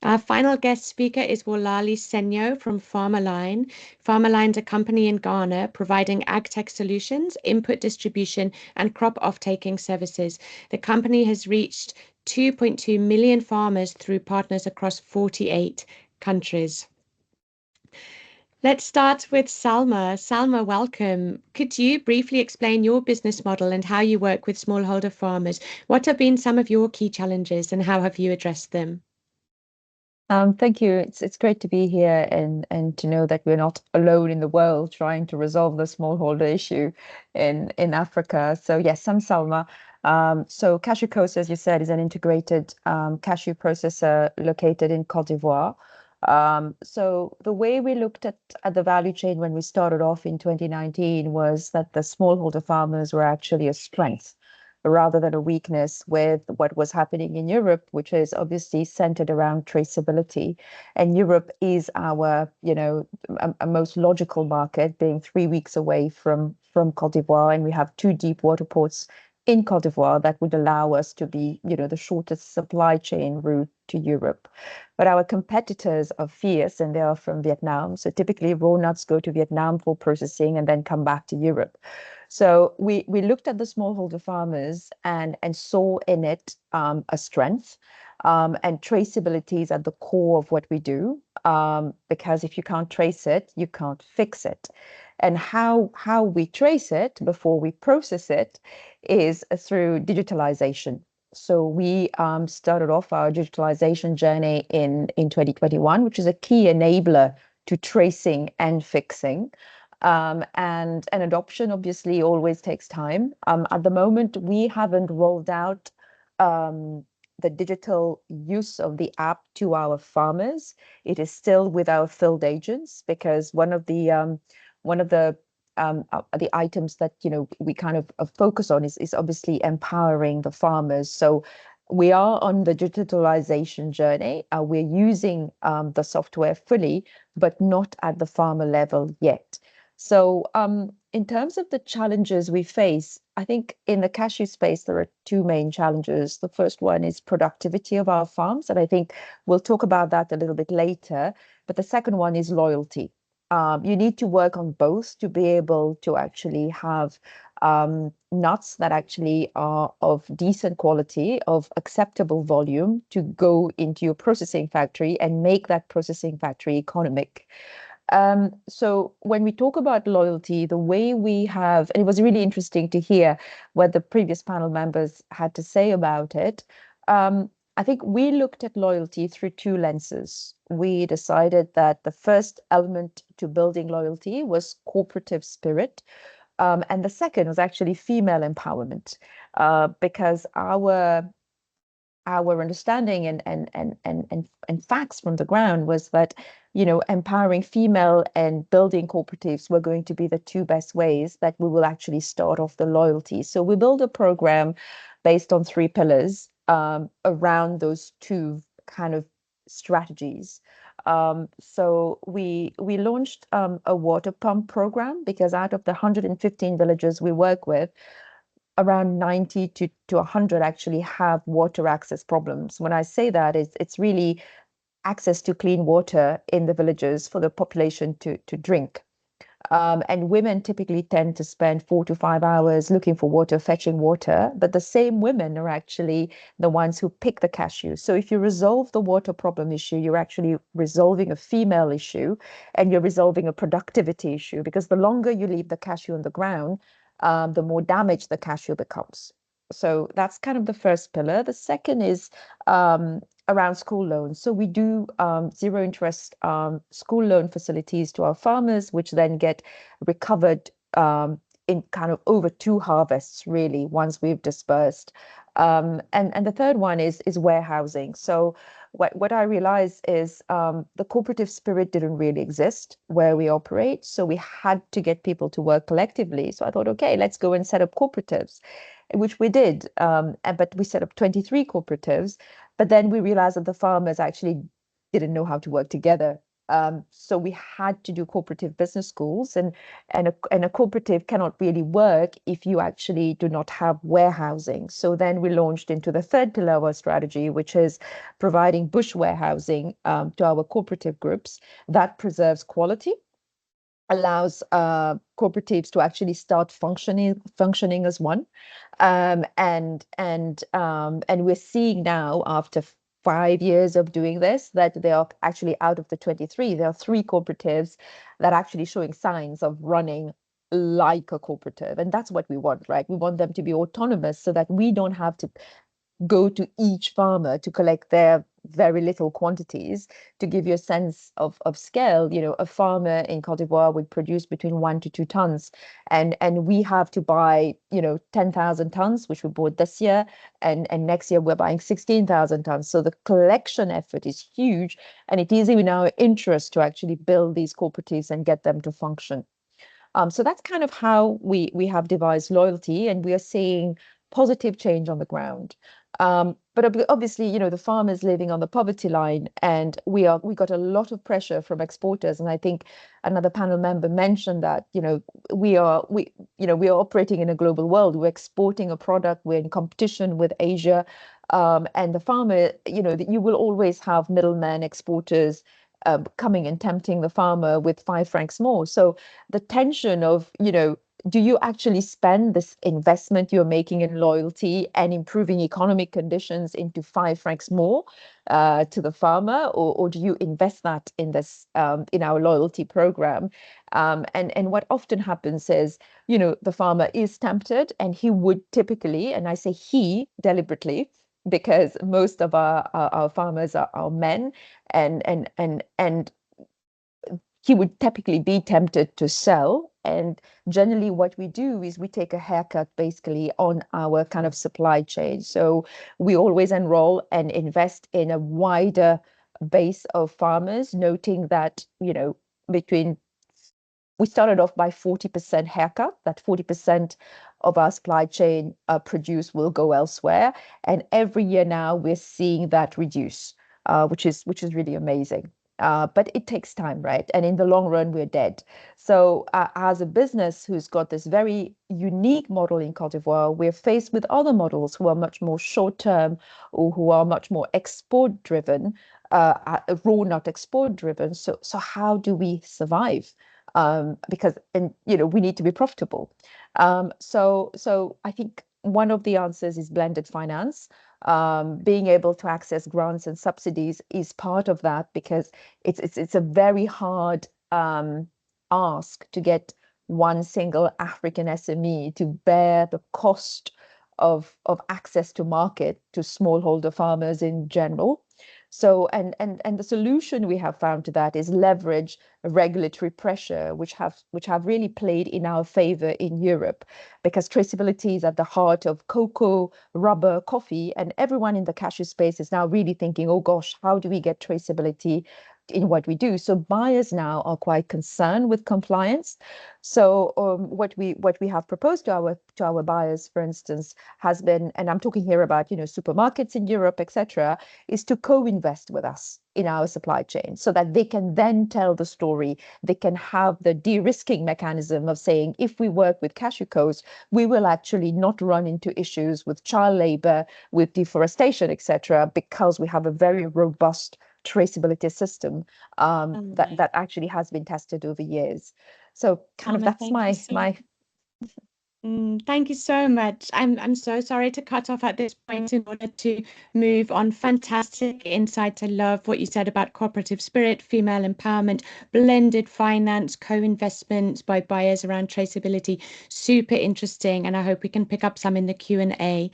Our final guest speaker is Wolali Senyo from Farmerline. Farmerline is a company in Ghana providing agtech solutions, input distribution, and crop off-taking services. The company has reached 2.2 million farmers through partners across 48 countries. Let's start with Salma. Salma, welcome. Could you briefly explain your business model and how you work with smallholder farmers? What have been some of your key challenges and how have you addressed them? Thank you. It's great to be here and to know that we're not alone in the world trying to resolve the smallholder issue in Africa. So yes, I'm Salma. So Cashew Coast, as you said, is an integrated cashew processor located in Côte d'Ivoire. So the way we looked at the value chain when we started off in 2019 was that the smallholder farmers were actually a strength rather than a weakness with what was happening in Europe, which is obviously centered around traceability. And Europe is our, a most logical market, being 3 weeks away from Côte d'Ivoire. And we have 2 deep water ports in Côte d'Ivoire that would allow us to be, the shortest supply chain route to Europe. But our competitors are fierce and they are from Vietnam. So typically raw nuts go to Vietnam for processing and then come back to Europe. So we looked at the smallholder farmers and saw in it a strength, and traceability is at the core of what we do, because if you can't trace it, you can't fix it. And how we trace it before we process it is through digitalization. So we started off our digitalization journey in 2021, which is a key enabler to tracing and fixing. And adoption obviously always takes time. At the moment, we haven't rolled out the digital use of the app to our farmers. It is still with our field agents because one of the items that we kind of focus on is obviously empowering the farmers. So we are on the digitalization journey. We're using the software fully, but not at the farmer level yet. So in terms of the challenges we face, I think in the cashew space, there are 2 main challenges. The first one is productivity of our farms, and I think we'll talk about that a little bit later. But the second one is loyalty. You need to work on both to be able to actually have nuts that actually are of decent quality, of acceptable volume to go into your processing factory and make that processing factory economic. So when we talk about loyalty, the way we have, and it was really interesting to hear what the previous panel members had to say about it. I think we looked at loyalty through 2 lenses. We decided that the first element to building loyalty was cooperative spirit. And the second was actually female empowerment, because our understanding and facts from the ground was that empowering female and building cooperatives were going to be the 2 best ways that we will actually start off the loyalty. So we build a program based on 3 pillars around those 2 kind of strategies. So we launched a water pump program because out of the 115 villages we work with, around 90 to 100 actually have water access problems. When I say that, it's really access to clean water in the villages for the population to drink. And women typically tend to spend 4 to 5 hours looking for water, fetching water, but the same women are actually the ones who pick the cashew. So if you resolve the water problem issue, you're actually resolving a female issue and you're resolving a productivity issue, because the longer you leave the cashew on the ground, the more damage the cashew becomes. So that's kind of the first pillar. The second is around school loans. So we do zero interest school loan facilities to our farmers, which then get recovered in kind of over 2 harvests, really, once we've dispersed. And the third one is warehousing. So what I realized is the cooperative spirit didn't really exist where we operate. So we had to get people to work collectively. So I thought, okay, let's go and set up cooperatives, which we did. But we set up 23 cooperatives. But then we realized that the farmers actually didn't know how to work together. So we had to do cooperative business schools, and a cooperative cannot really work if you actually do not have warehousing. So then we launched into the third pillar of our strategy, which is providing bush warehousing to our cooperative groups that preserves quality, allows cooperatives to actually start functioning as one, and we're seeing now, after 5 years of doing this, that they are actually, out of the 23, there are 3 cooperatives that are actually showing signs of running like a cooperative, and that's what we want, right? We want them to be autonomous so that we don't have to go to each farmer to collect their very little quantities. To give you a sense of scale, you know, a farmer in Cote d'Ivoire would produce between 1 to 2 tons, and we have to buy, you know, 10,000 tons, which we bought this year, and next year we're buying 16,000 tons. So the collection effort is huge, and it is in our interest to actually build these cooperatives and get them to function. So that's kind of how we have devised loyalty, and we are seeing positive change on the ground. But obviously, you know, the farmers living on the poverty line, and we got a lot of pressure from exporters. And I think another panel member mentioned that, you know, we are operating in a global world. We're exporting a product. We're in competition with Asia, and the farmer, you know, you will always have middlemen, exporters, coming and tempting the farmer with 5 francs more. So the tension of, you know, do you actually spend this investment you're making in loyalty and improving economic conditions into 5 francs more to the farmer, or do you invest that in this in our loyalty program? And what often happens is, you know, the farmer is tempted, and he would typically, and I say he deliberately, because most of our farmers are men, and he would typically be tempted to sell. And generally what we do is we take a haircut basically on our kind of supply chain. So we always enroll and invest in a wider base of farmers, noting that, you know, we started off by 40% haircut, that 40% of our supply chain produce will go elsewhere. And every year now we're seeing that reduce, which is really amazing. But it takes time, right? And in the long run, we're dead. So as a business who's got this very unique model in Cote d'Ivoire, we're faced with other models who are much more short-term, or who are much more export-driven, raw, not export-driven. So how do we survive? Because, and you know, we need to be profitable. So I think one of the answers is blended finance. Being able to access grants and subsidies is part of that, because it's a very hard ask to get one single African SME to bear the cost of access to market to smallholder farmers in general. So and the solution we have found to that is leverage regulatory pressure, which have really played in our favor in Europe, because traceability is at the heart of cocoa, rubber, coffee, and everyone in the cashew space is now really thinking, oh gosh, how do we get traceability in what we do? So buyers now are quite concerned with compliance. So what we have proposed to our buyers, for instance, has been, and I'm talking here about, you know, supermarkets in Europe, etc., is to co-invest with us in our supply chain, so that they can then tell the story. They can have the de-risking mechanism of saying, if we work with Cashew Coast, we will actually not run into issues with child labor, with deforestation, etc., because we have a very robust traceability system that actually has been tested over years. So kind of that's my Thank you so much. I'm so sorry to cut off at this point in order to move on. Fantastic insights. I love what you said about cooperative spirit, female empowerment, blended finance, co-investments by buyers around traceability. Super interesting, and I hope we can pick up some in the Q&A.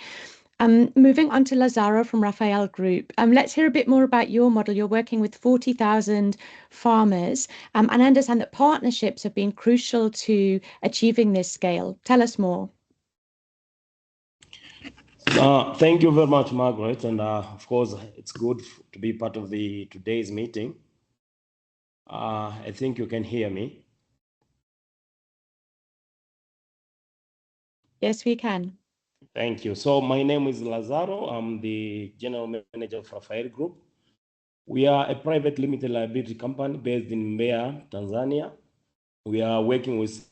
Moving on to Lazaro from Raphael Group. Let's hear a bit more about your model. You're working with 40,000 farmers, and I understand that partnerships have been crucial to achieving this scale. Tell us more. Thank you very much, Margaret. And of course, it's good to be part of today's meeting. I think you can hear me. Yes, we can. Thank you. So my name is Lazaro. I'm the General Manager of Raphael Group. We are a private limited liability company based in Mbeya, Tanzania. We are working with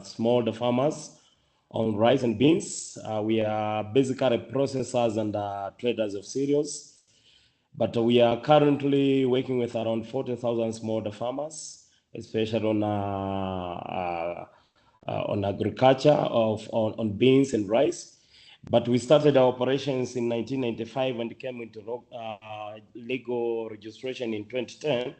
small farmers on rice and beans. We are basically processors and traders of cereals. But we are currently working with around 40,000 smallholder farmers, especially on agriculture, on beans and rice. But we started our operations in 1995 and came into legal registration in 2010.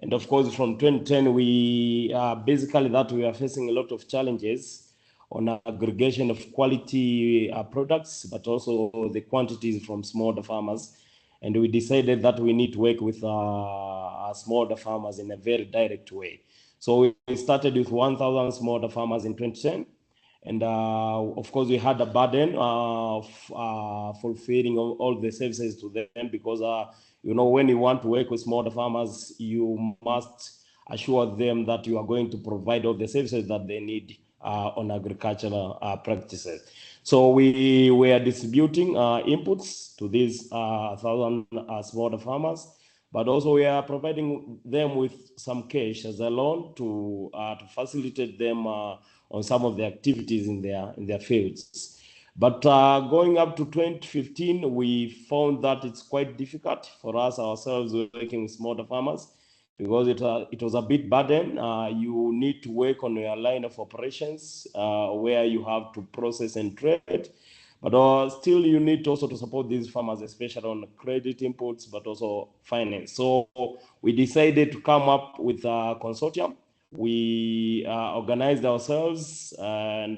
And of course, from 2010, we basically we are facing a lot of challenges on aggregation of quality products, but also the quantities from smallholder farmers. And we decided that we need to work with smallholder farmers in a very direct way. So we started with 1,000 smallholder farmers in 2010. And of course, we had a burden of fulfilling all the services to them because, when you want to work with smallholder farmers, you must assure them that you are going to provide all the services that they need on agricultural practices. So we were distributing inputs to these 1,000 smallholder farmers, but also we are providing them with some cash as a loan to facilitate them on some of the activities in their fields. But going up to 2015, we found that it's quite difficult for us ourselves working with smallholder farmers because it was a bit burden. You need to work on your line of operations where you have to process and trade. But still, you need also to support these farmers, especially on credit inputs, but also finance. So we decided to come up with a consortium. We organized ourselves and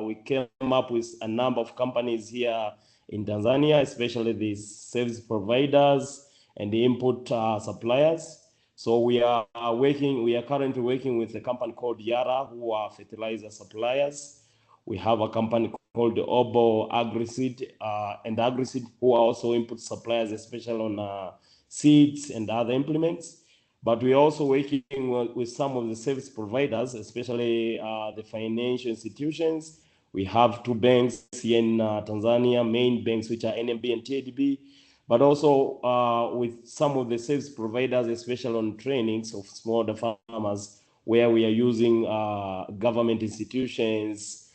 we came up with a number of companies here in Tanzania, especially the service providers and the input suppliers. So we are currently working with a company called Yara, who are fertilizer suppliers. We have a company called Obo AgriSeed and AgriSeed, who are also input suppliers, especially on seeds and other implements. But we're also working with some of the service providers, especially the financial institutions. We have two banks here in Tanzania, main banks, which are NMB and TADB, but also with some of the service providers, especially on trainings of smallholder farmers, where we are using government institutions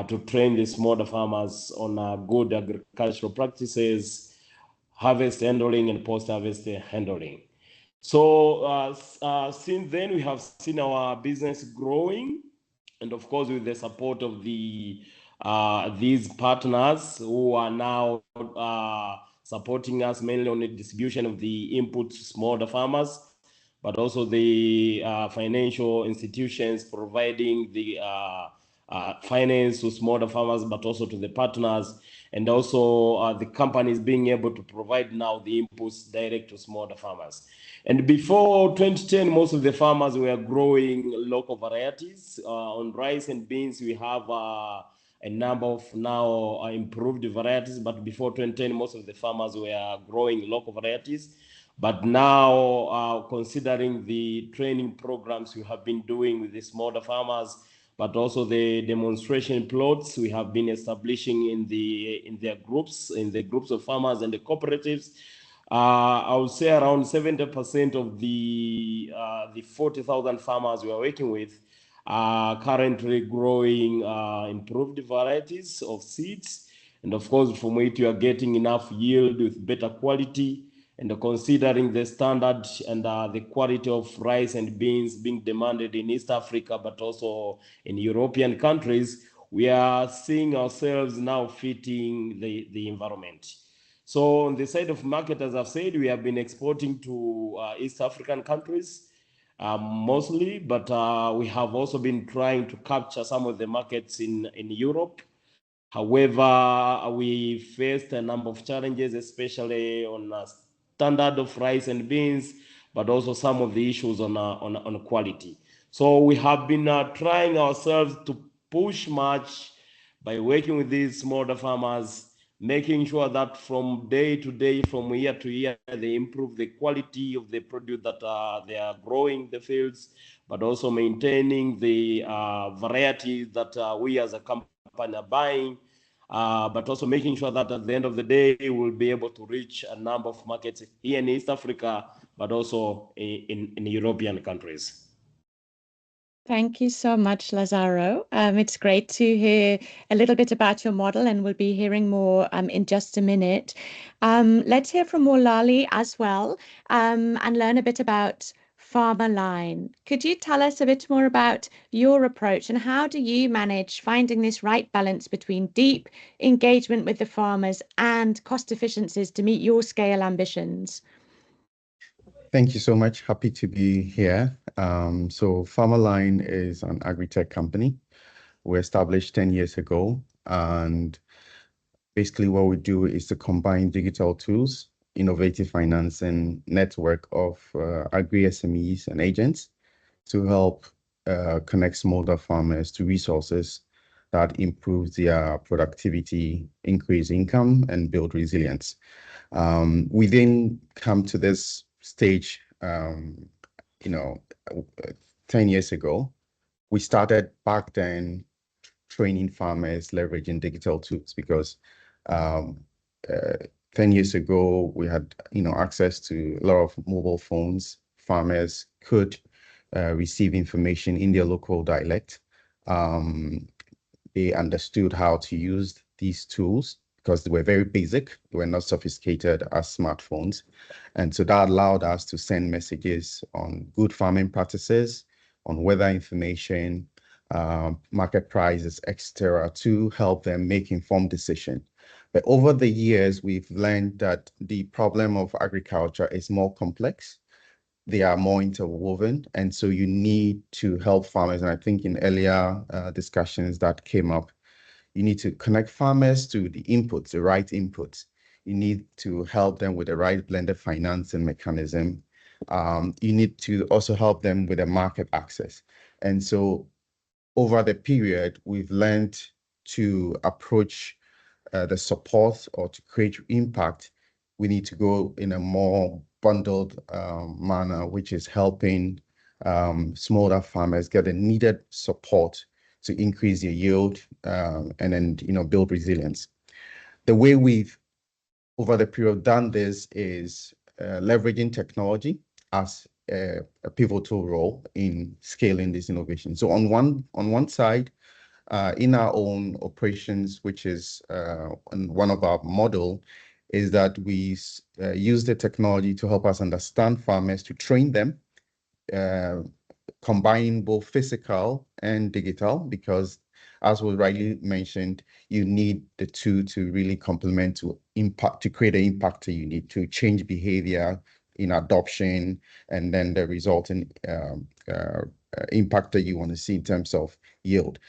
to train the smallholder farmers on good agricultural practices, harvest handling, and post-harvest handling. So since then, we have seen our business growing, and of course, with the support of these partners who are now supporting us mainly on the distribution of the inputs to smallholder farmers, but also the financial institutions providing the finance to smallholder farmers, but also to the partners, and also the companies being able to provide now the inputs direct to smallholder farmers. And before 2010, most of the farmers were growing local varieties. On rice and beans, we have a number of now improved varieties, but before 2010, most of the farmers were growing local varieties. But now, considering the training programs we have been doing with the smallholder farmers, but also the demonstration plots we have been establishing in the groups of farmers and the cooperatives, I would say around 70% of the 40,000 farmers we are working with are currently growing improved varieties of seeds. And of course, from it, you are getting enough yield with better quality. And considering the standard and the quality of rice and beans being demanded in East Africa, but also in European countries, we are seeing ourselves now fitting the environment. So on the side of market, as I've said, we have been exporting to East African countries mostly, but we have also been trying to capture some of the markets in Europe. However, we faced a number of challenges, especially on standard of rice and beans, but also some of the issues on quality. So we have been trying ourselves to push much by working with these smallholder farmers, making sure that from day to day, from year to year, they improve the quality of the produce that they are growing the fields, but also maintaining the varieties that we as a company are buying, but also making sure that at the end of the day, we'll be able to reach a number of markets here in East Africa, but also in European countries. Thank you so much, Lazaro. It's great to hear a little bit about your model, and we'll be hearing more in just a minute. Let's hear from Morlali as well, and learn a bit about Farmerline. Could you tell us a bit more about your approach, and how do you manage finding this right balance between deep engagement with the farmers and cost efficiencies to meet your scale ambitions? Thank you so much. Happy to be here. So Farmerline is an agri-tech company. We established 10 years ago, and basically what we do is to combine digital tools, innovative financing, network of agri SMEs and agents to help connect smallholder farmers to resources that improve their productivity, increase income, and build resilience. We then come to this stage, 10 years ago. We started back then training farmers leveraging digital tools because 10 years ago we had access to a lot of mobile phones. Farmers could receive information in their local dialect. They understood how to use these tools because they were very basic. They were not sophisticated as smartphones. And so that allowed us to send messages on good farming practices, on weather information, market prices, etc., to help them make informed decisions. But over the years, we've learned that the problem of agriculture is more complex. They are more interwoven, and so you need to help farmers. And I think in earlier discussions that came up, you need to connect farmers to the inputs, the right inputs. You need to help them with the right blended financing mechanism. You need to also help them with the market access. And so over the period, we've learned to approach the support or to create impact. We need to go in a more bundled manner, which is helping smaller farmers get the needed support to increase their yield and then build resilience. The way we've over the period done this is leveraging technology as a pivotal role in scaling this innovation. So on one side, in our own operations, which is one of our model, is that we use the technology to help us understand farmers, to train them, combining both physical and digital, because as was rightly mentioned, you need the two to really complement to impact, to create the impact that you need to change behavior in adoption, and then the resulting impact that you want to see in terms of yield.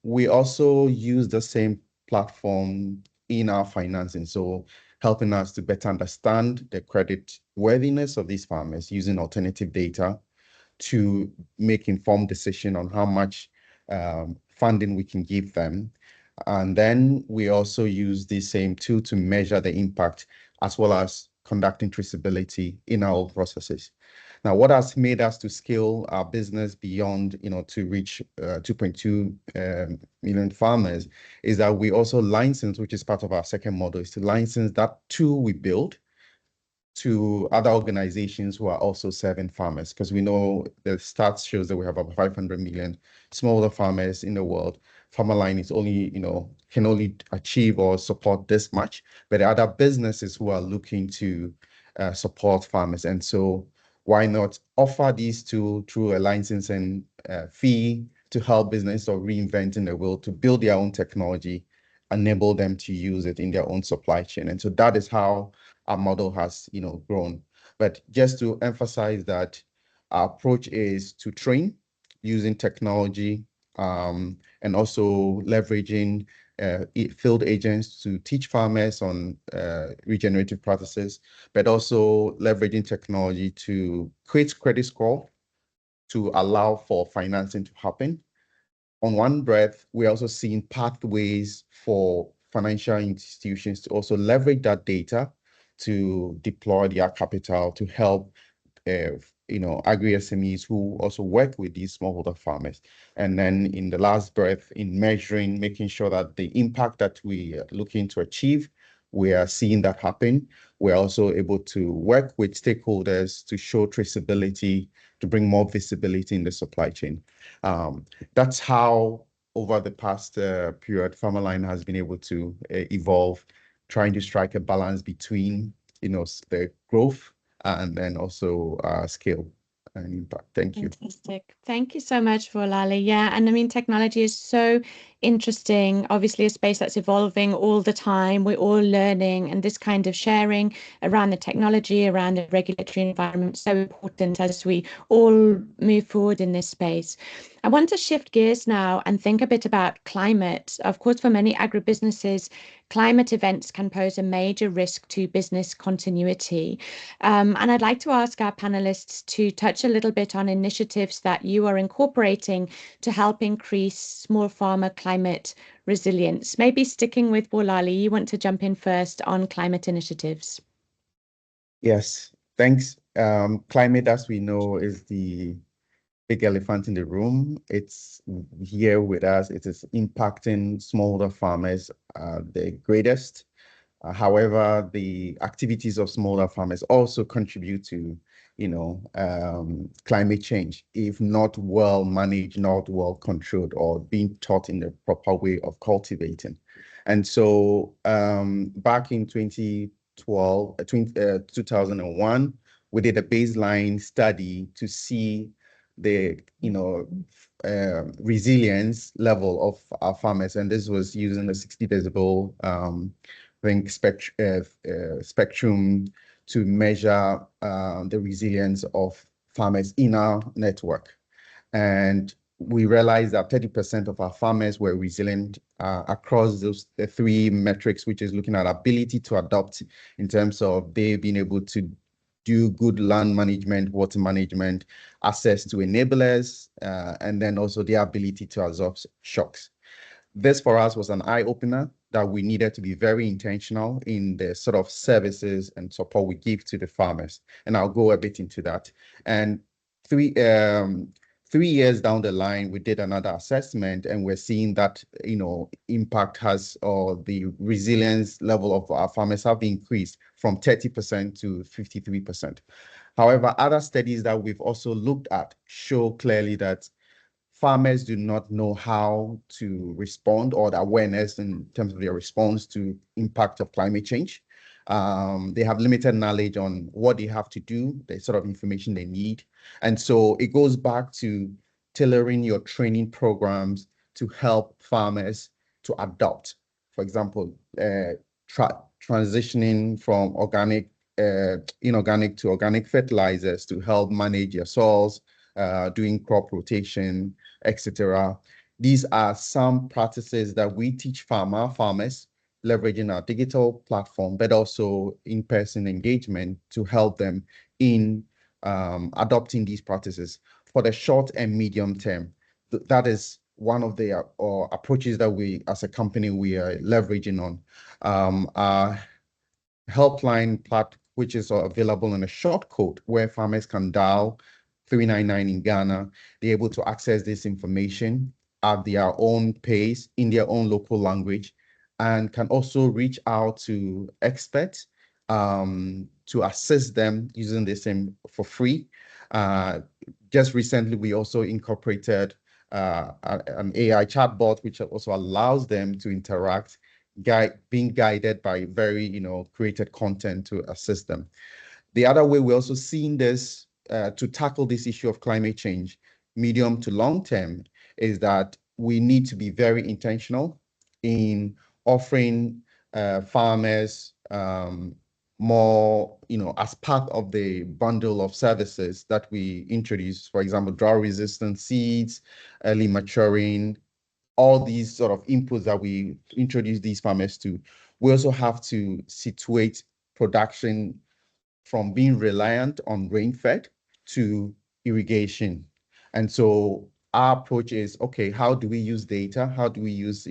We also use the same platform in our financing, so helping us to better understand the credit worthiness of these farmers using alternative data to make informed decision on how much funding we can give them. And then we also use the same tool to measure the impact as well as conducting traceability in our processes. Now, what has made us to scale our business beyond, to reach 2.2 million farmers is that we also license, which is part of our second model, is to license that tool we build to other organizations who are also serving farmers, because we know the stats shows that we have about 500 million smallholder farmers in the world. Farmerline is only, can only achieve or support this much, but there are other businesses who are looking to support farmers. And so why not offer these two through a licensing fee to help business or reinventing the wheel to build their own technology, enable them to use it in their own supply chain. And so that is how our model has, grown. But just to emphasize that our approach is to train using technology, and also leveraging field agents to teach farmers on regenerative practices, but also leveraging technology to create credit score to allow for financing to happen. On one breath, we're also seeing pathways for financial institutions to also leverage that data to deploy their capital to help agri SMEs who also work with these smallholder farmers. And then in the last breath, in measuring, making sure that the impact that we are looking to achieve, we are seeing that happen. We're also able to work with stakeholders to show traceability, to bring more visibility in the supply chain. That's how, over the past period, Farmerline has been able to evolve, trying to strike a balance between, the growth and then also scale and impact. Thank you. Fantastic. Thank you so much for Lali. Yeah, and I mean, technology is so interesting. Obviously, a space that's evolving all the time. We're all learning, and this kind of sharing around the technology, around the regulatory environment, so important as we all move forward in this space. I want to shift gears now and think a bit about climate. Of course, for many agribusinesses, climate events can pose a major risk to business continuity. And I'd like to ask our panelists to touch a little bit on initiatives that you are incorporating to help increase small farmer climate resilience. Maybe sticking with Bolali, you want to jump in first on climate initiatives. Yes, thanks. Climate, as we know, is the big elephant in the room. It's here with us. It is impacting smallholder farmers the greatest. However, the activities of smaller farmers also contribute to, climate change, if not well managed, not well controlled, or being taught in the proper way of cultivating. And so back in 2001, we did a baseline study to see the resilience level of our farmers, and this was using the 60 decibel spectrum to measure the resilience of farmers in our network. And we realized that 30% of our farmers were resilient across the three metrics, which is looking at ability to adopt in terms of they being able to do good land management, water management, access to enablers, and then also the ability to absorb shocks. This for us was an eye-opener that we needed to be very intentional in the sort of services and support we give to the farmers. And I'll go a bit into that. And 3 years down the line, we did another assessment, and we're seeing that, impact has, or the resilience level of our farmers have increased from 30% to 53%. However, other studies that we've also looked at show clearly that farmers do not know how to respond, or the awareness in terms of their response to impact of climate change. They have limited knowledge on what they have to do, the sort of information they need. And so it goes back to tailoring your training programs to help farmers to adopt. For example, transitioning from inorganic to organic fertilizers to help manage your soils, doing crop rotation, etc. These are some practices that we teach farmers, leveraging our digital platform, but also in-person engagement to help them in adopting these practices for the short and medium term. That is one of the approaches that we, as a company, we are leveraging on. Our helpline which is available in a short code where farmers can dial 399 in Ghana. They're able to access this information at their own pace in their own local language, and can also reach out to experts to assist them using this for free. Just recently, we also incorporated an AI chatbot, which also allows them to interact, being guided by very created content to assist them. The other way we're also seeing this to tackle this issue of climate change, medium to long term, is that we need to be very intentional in offering farmers more, as part of the bundle of services that we introduce, for example, drought-resistant seeds, early maturing, all these sort of inputs that we introduce these farmers to. We also have to situate production from being reliant on rain-fed to irrigation. And so our approach is, okay, how do we use data? How do we use,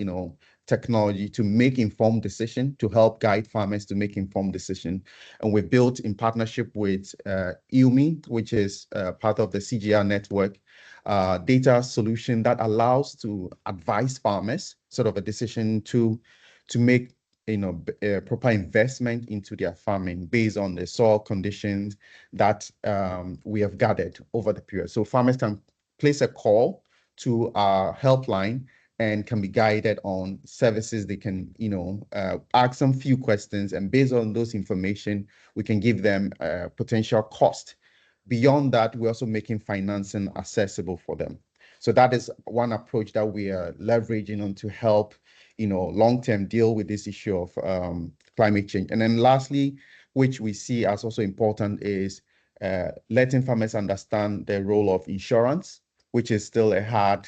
technology to make informed decision, to help guide farmers to make informed decision? And we built in partnership with IUMI, which is part of the CGR network, data solution that allows to advise farmers sort of a decision to make proper investment into their farming based on the soil conditions that we have gathered over the period. So farmers can place a call to our helpline and can be guided on services. They can, ask some few questions, and based on those information, we can give them potential cost. Beyond that, we're also making financing accessible for them. So that is one approach that we are leveraging on to help, long-term deal with this issue of climate change. And then lastly, which we see as also important, is letting farmers understand the role of insurance, which is still a hard,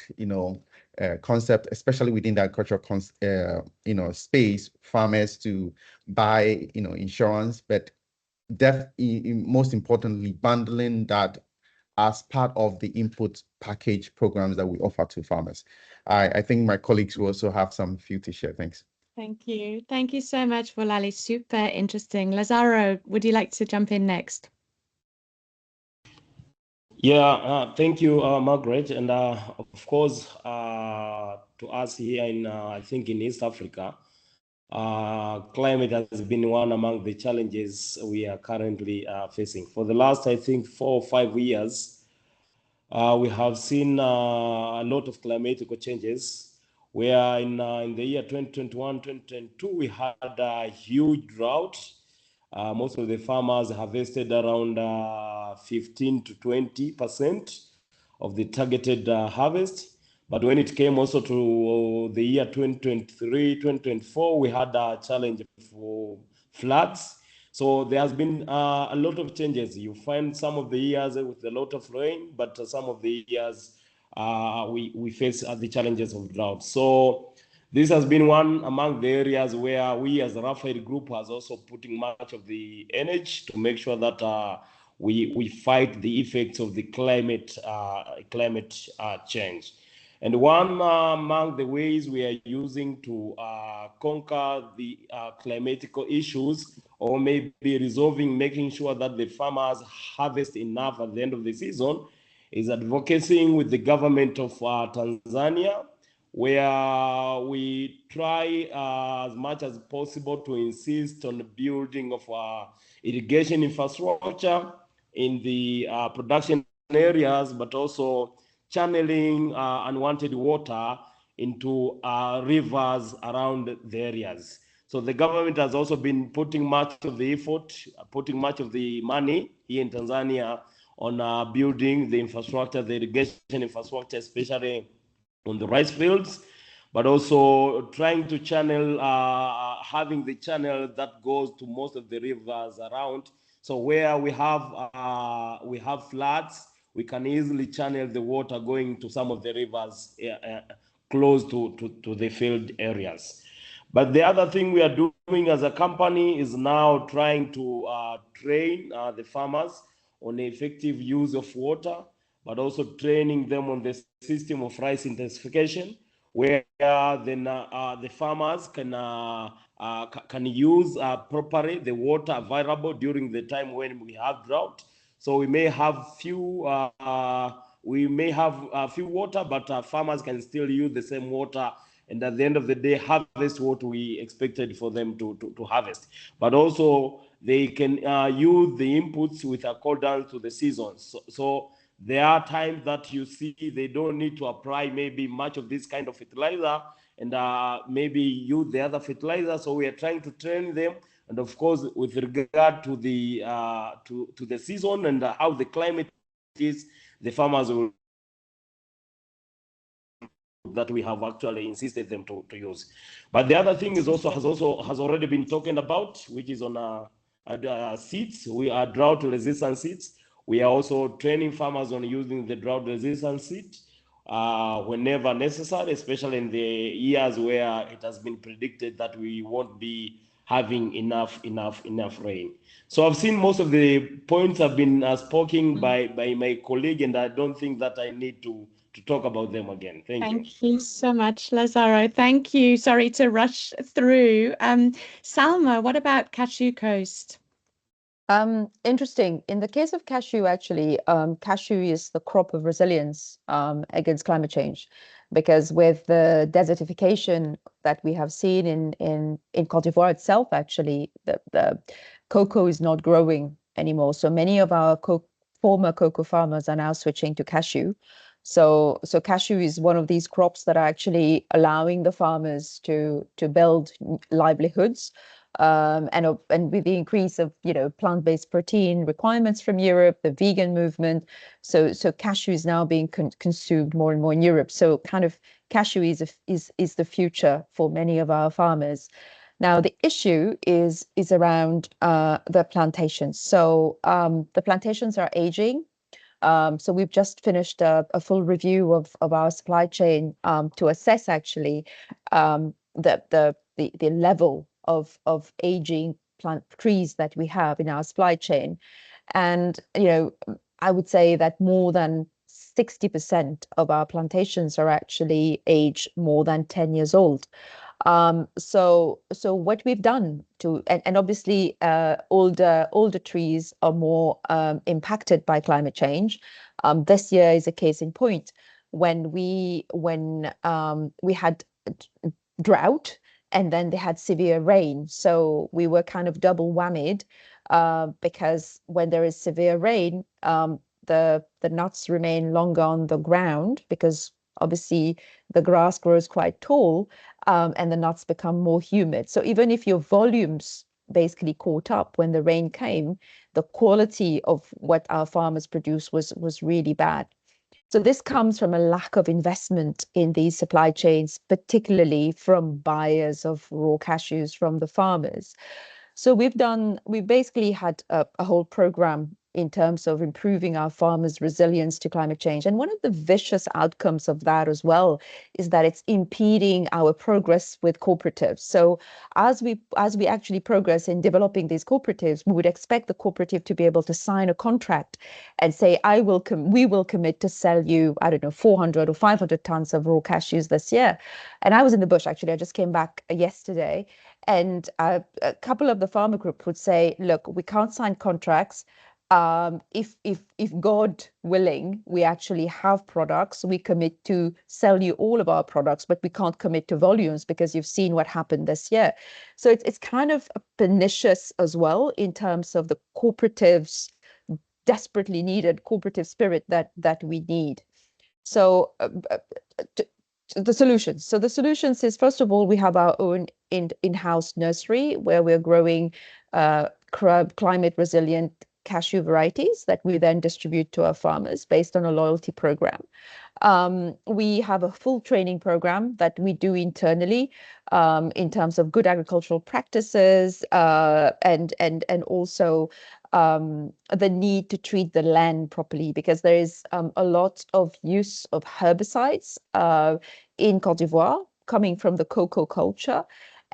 concept, especially within the agricultural, space, farmers to buy, insurance, but most importantly, bundling that as part of the input package programs that we offer to farmers. I think my colleagues will also have some few to share. Thanks. Thank you. Thank you so much, Volali. Super interesting. Lazaro, would you like to jump in next? Yeah, thank you, Margaret. And of course, to us here in, I think in East Africa, climate has been one among the challenges we are currently facing. For the last, I think, 4 or 5 years, we have seen a lot of climatical changes, where in the year 2021, 2022, we had a huge drought. Most of the farmers harvested around 15 to 20% of the targeted harvest. But when it came also to the year 2023, 2024, we had a challenge for floods. So there has been a lot of changes. You find some of the years with a lot of rain, but some of the years we face the challenges of drought. So this has been one among the areas where we as the Raphael Group has also putting much of the energy to make sure that we fight the effects of the climate change. And one among the ways we are using to conquer the climatical issues, or maybe making sure that the farmers harvest enough at the end of the season, is advocating with the government of Tanzania, where we try as much as possible to insist on the building of irrigation infrastructure in the production areas, but also channeling unwanted water into rivers around the areas. So the government has also been putting much of the effort, putting much of the money here in Tanzania on building the infrastructure, the irrigation infrastructure, especially on the rice fields, but also trying to channel, having the channel that goes to most of the rivers around. So where we have floods, we can easily channel the water going to some of the rivers close to the field areas. But the other thing we are doing as a company is now trying to train the farmers on the effective use of water, but also training them on the system of rice intensification, where then the farmers can use properly the water available during the time when we have drought. So we may have few water, but farmers can still use the same water, and at the end of the day harvest what we expected for them to harvest. But also they can use the inputs with accordance to the seasons. So there are times that you see they don't need to apply maybe much of this kind of fertilizer, and maybe use the other fertilizer. So we are trying to train them, and of course with regard to the season and how the climate is, the farmers will that we have actually insisted them to use. But the other thing is has already been talking about, which is on seeds. We are drought-resistant seeds. We are also training farmers on using the drought-resistant seed whenever necessary, especially in the years where it has been predicted that we won't be having enough rain. So I've seen most of the points have been spoken by my colleague, and I don't think that I need to talk about them again. Thank you. Thank you so much, Lazaro. Thank you. Sorry to rush through. Salma, what about Cashew Coast? Interesting. In the case of cashew, actually, cashew is the crop of resilience against climate change, because with the desertification that we have seen in Cote d'Ivoire itself, actually, the cocoa is not growing anymore. So many of our former cocoa farmers are now switching to cashew. So cashew is one of these crops that are actually allowing the farmers to build livelihoods. And with the increase of plant-based protein requirements from Europe, the vegan movement, so cashew is now being consumed more and more in Europe. So kind of cashew is the future for many of our farmers. Now the issue is around the plantations. So the plantations are aging. So we've just finished a full review of our supply chain to assess actually the level of aging plant trees that we have in our supply chain. And I would say that more than 60% of our plantations are actually aged more than 10 years old. So what we've done and obviously older trees are more impacted by climate change. This year is a case in point when we had drought, and then they had severe rain. So we were kind of double whammied because when there is severe rain, the nuts remain longer on the ground, because obviously the grass grows quite tall, and the nuts become more humid. So even if your volumes basically caught up when the rain came, the quality of what our farmers produced was really bad. So this comes from a lack of investment in these supply chains, particularly from buyers of raw cashews from the farmers. So we've basically had a whole program in terms of improving our farmers' resilience to climate change. And one of the vicious outcomes of that as well is that it's impeding our progress with cooperatives. So as we actually progress in developing these cooperatives, we would expect the cooperative to be able to sign a contract and say, we will commit to sell you, I don't know, 400 or 500 tons of raw cashews this year. And I was in the bush, actually. I just came back yesterday. And a couple of the farmer group would say, look, we can't sign contracts. If God willing, we actually have products, we commit to sell you all of our products, but we can't commit to volumes because you've seen what happened this year. So it's kind of pernicious as well in terms of the cooperatives, desperately needed cooperative spirit that we need. So the solutions. So the solutions is, first of all, we have our own in-house nursery where we're growing climate resilient cashew varieties that we then distribute to our farmers based on a loyalty program. We have a full training program that we do internally in terms of good agricultural practices and also the need to treat the land properly, because there is a lot of use of herbicides in Cote d'Ivoire coming from the cocoa culture.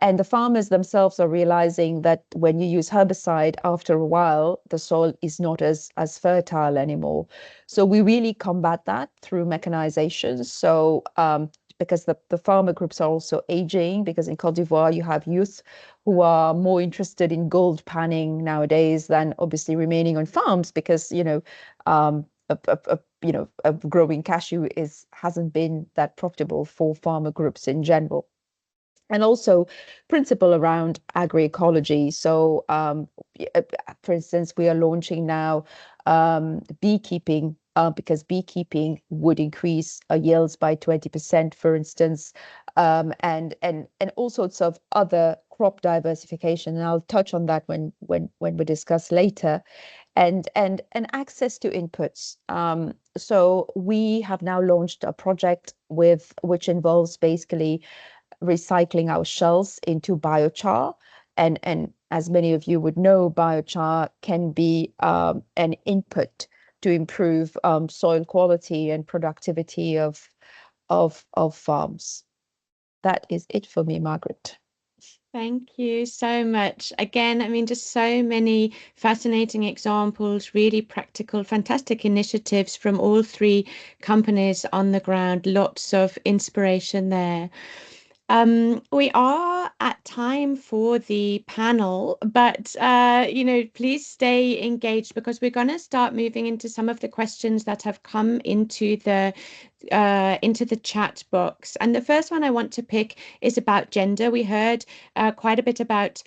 And the farmers themselves are realizing that when you use herbicide, after a while, the soil is not as fertile anymore. So we really combat that through mechanization. So because the farmer groups are also aging, because in Cote d'Ivoire, you have youth who are more interested in gold panning nowadays than obviously remaining on farms, because, growing cashew hasn't been that profitable for farmer groups in general. And also principle around agroecology. So, for instance, we are launching now beekeeping because beekeeping would increase yields by 20%, for instance, and all sorts of other crop diversification. And I'll touch on that when we discuss later. And access to inputs. So we have now launched a project which involves basically recycling our shells into biochar And as many of you would know, biochar can be an input to improve soil quality and productivity of farms. That is it for me, Margaret. Thank you so much. Again, I mean, just so many fascinating examples, really practical, fantastic initiatives from all three companies on the ground. Lots of inspiration there. We are at time for the panel, but please stay engaged because we're going to start moving into some of the questions that have come into the chat box. And the first one I want to pick is about gender. We heard quite a bit about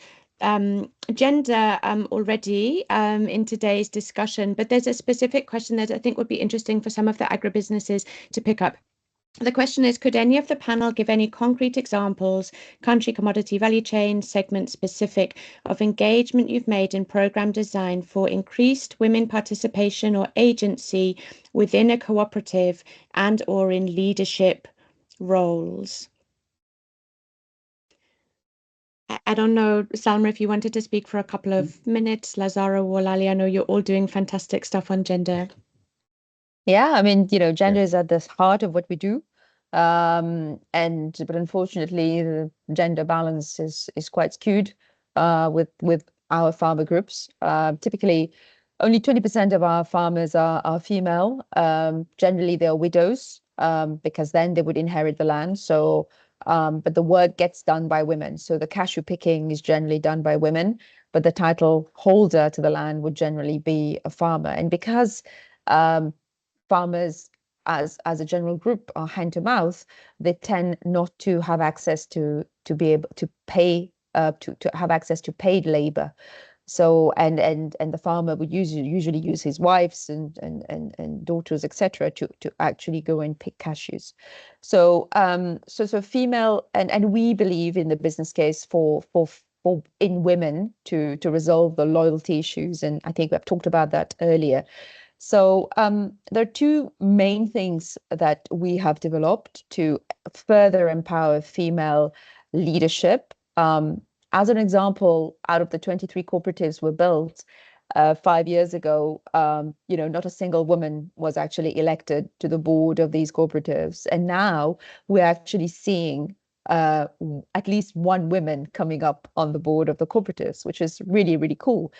gender already in today's discussion, but there's a specific question that I think would be interesting for some of the agribusinesses to pick up. The question is, could any of the panel give any concrete examples, country, commodity, value chain, segment specific, of engagement you've made in program design for increased women participation or agency within a cooperative and or in leadership roles? I don't know, Salma, if you wanted to speak for a couple of minutes, Lazaro or Lali, I know you're all doing fantastic stuff on gender. Yeah, I mean, gender is at the heart of what we do. But unfortunately, the gender balance is quite skewed with our farmer groups. Typically, only 20% of our farmers are female. Generally, they're widows because then they would inherit the land. So, but the work gets done by women. So the cashew picking is generally done by women, but the title holder to the land would generally be a farmer. And because farmers as a general group are hand to mouth, they tend not to have access to be able to pay to have access to paid labor. So and the farmer would usually use his wives and daughters, etc., to actually go and pick cashews. So so female, and we believe in the business case for in women to resolve the loyalty issues, and I think we've talked about that earlier. So there are two main things that we have developed to further empower female leadership. As an example, out of the 23 cooperatives were built 5 years ago, not a single woman was actually elected to the board of these cooperatives. And now we're actually seeing at least one woman coming up on the board of the cooperatives, which is really, really cool.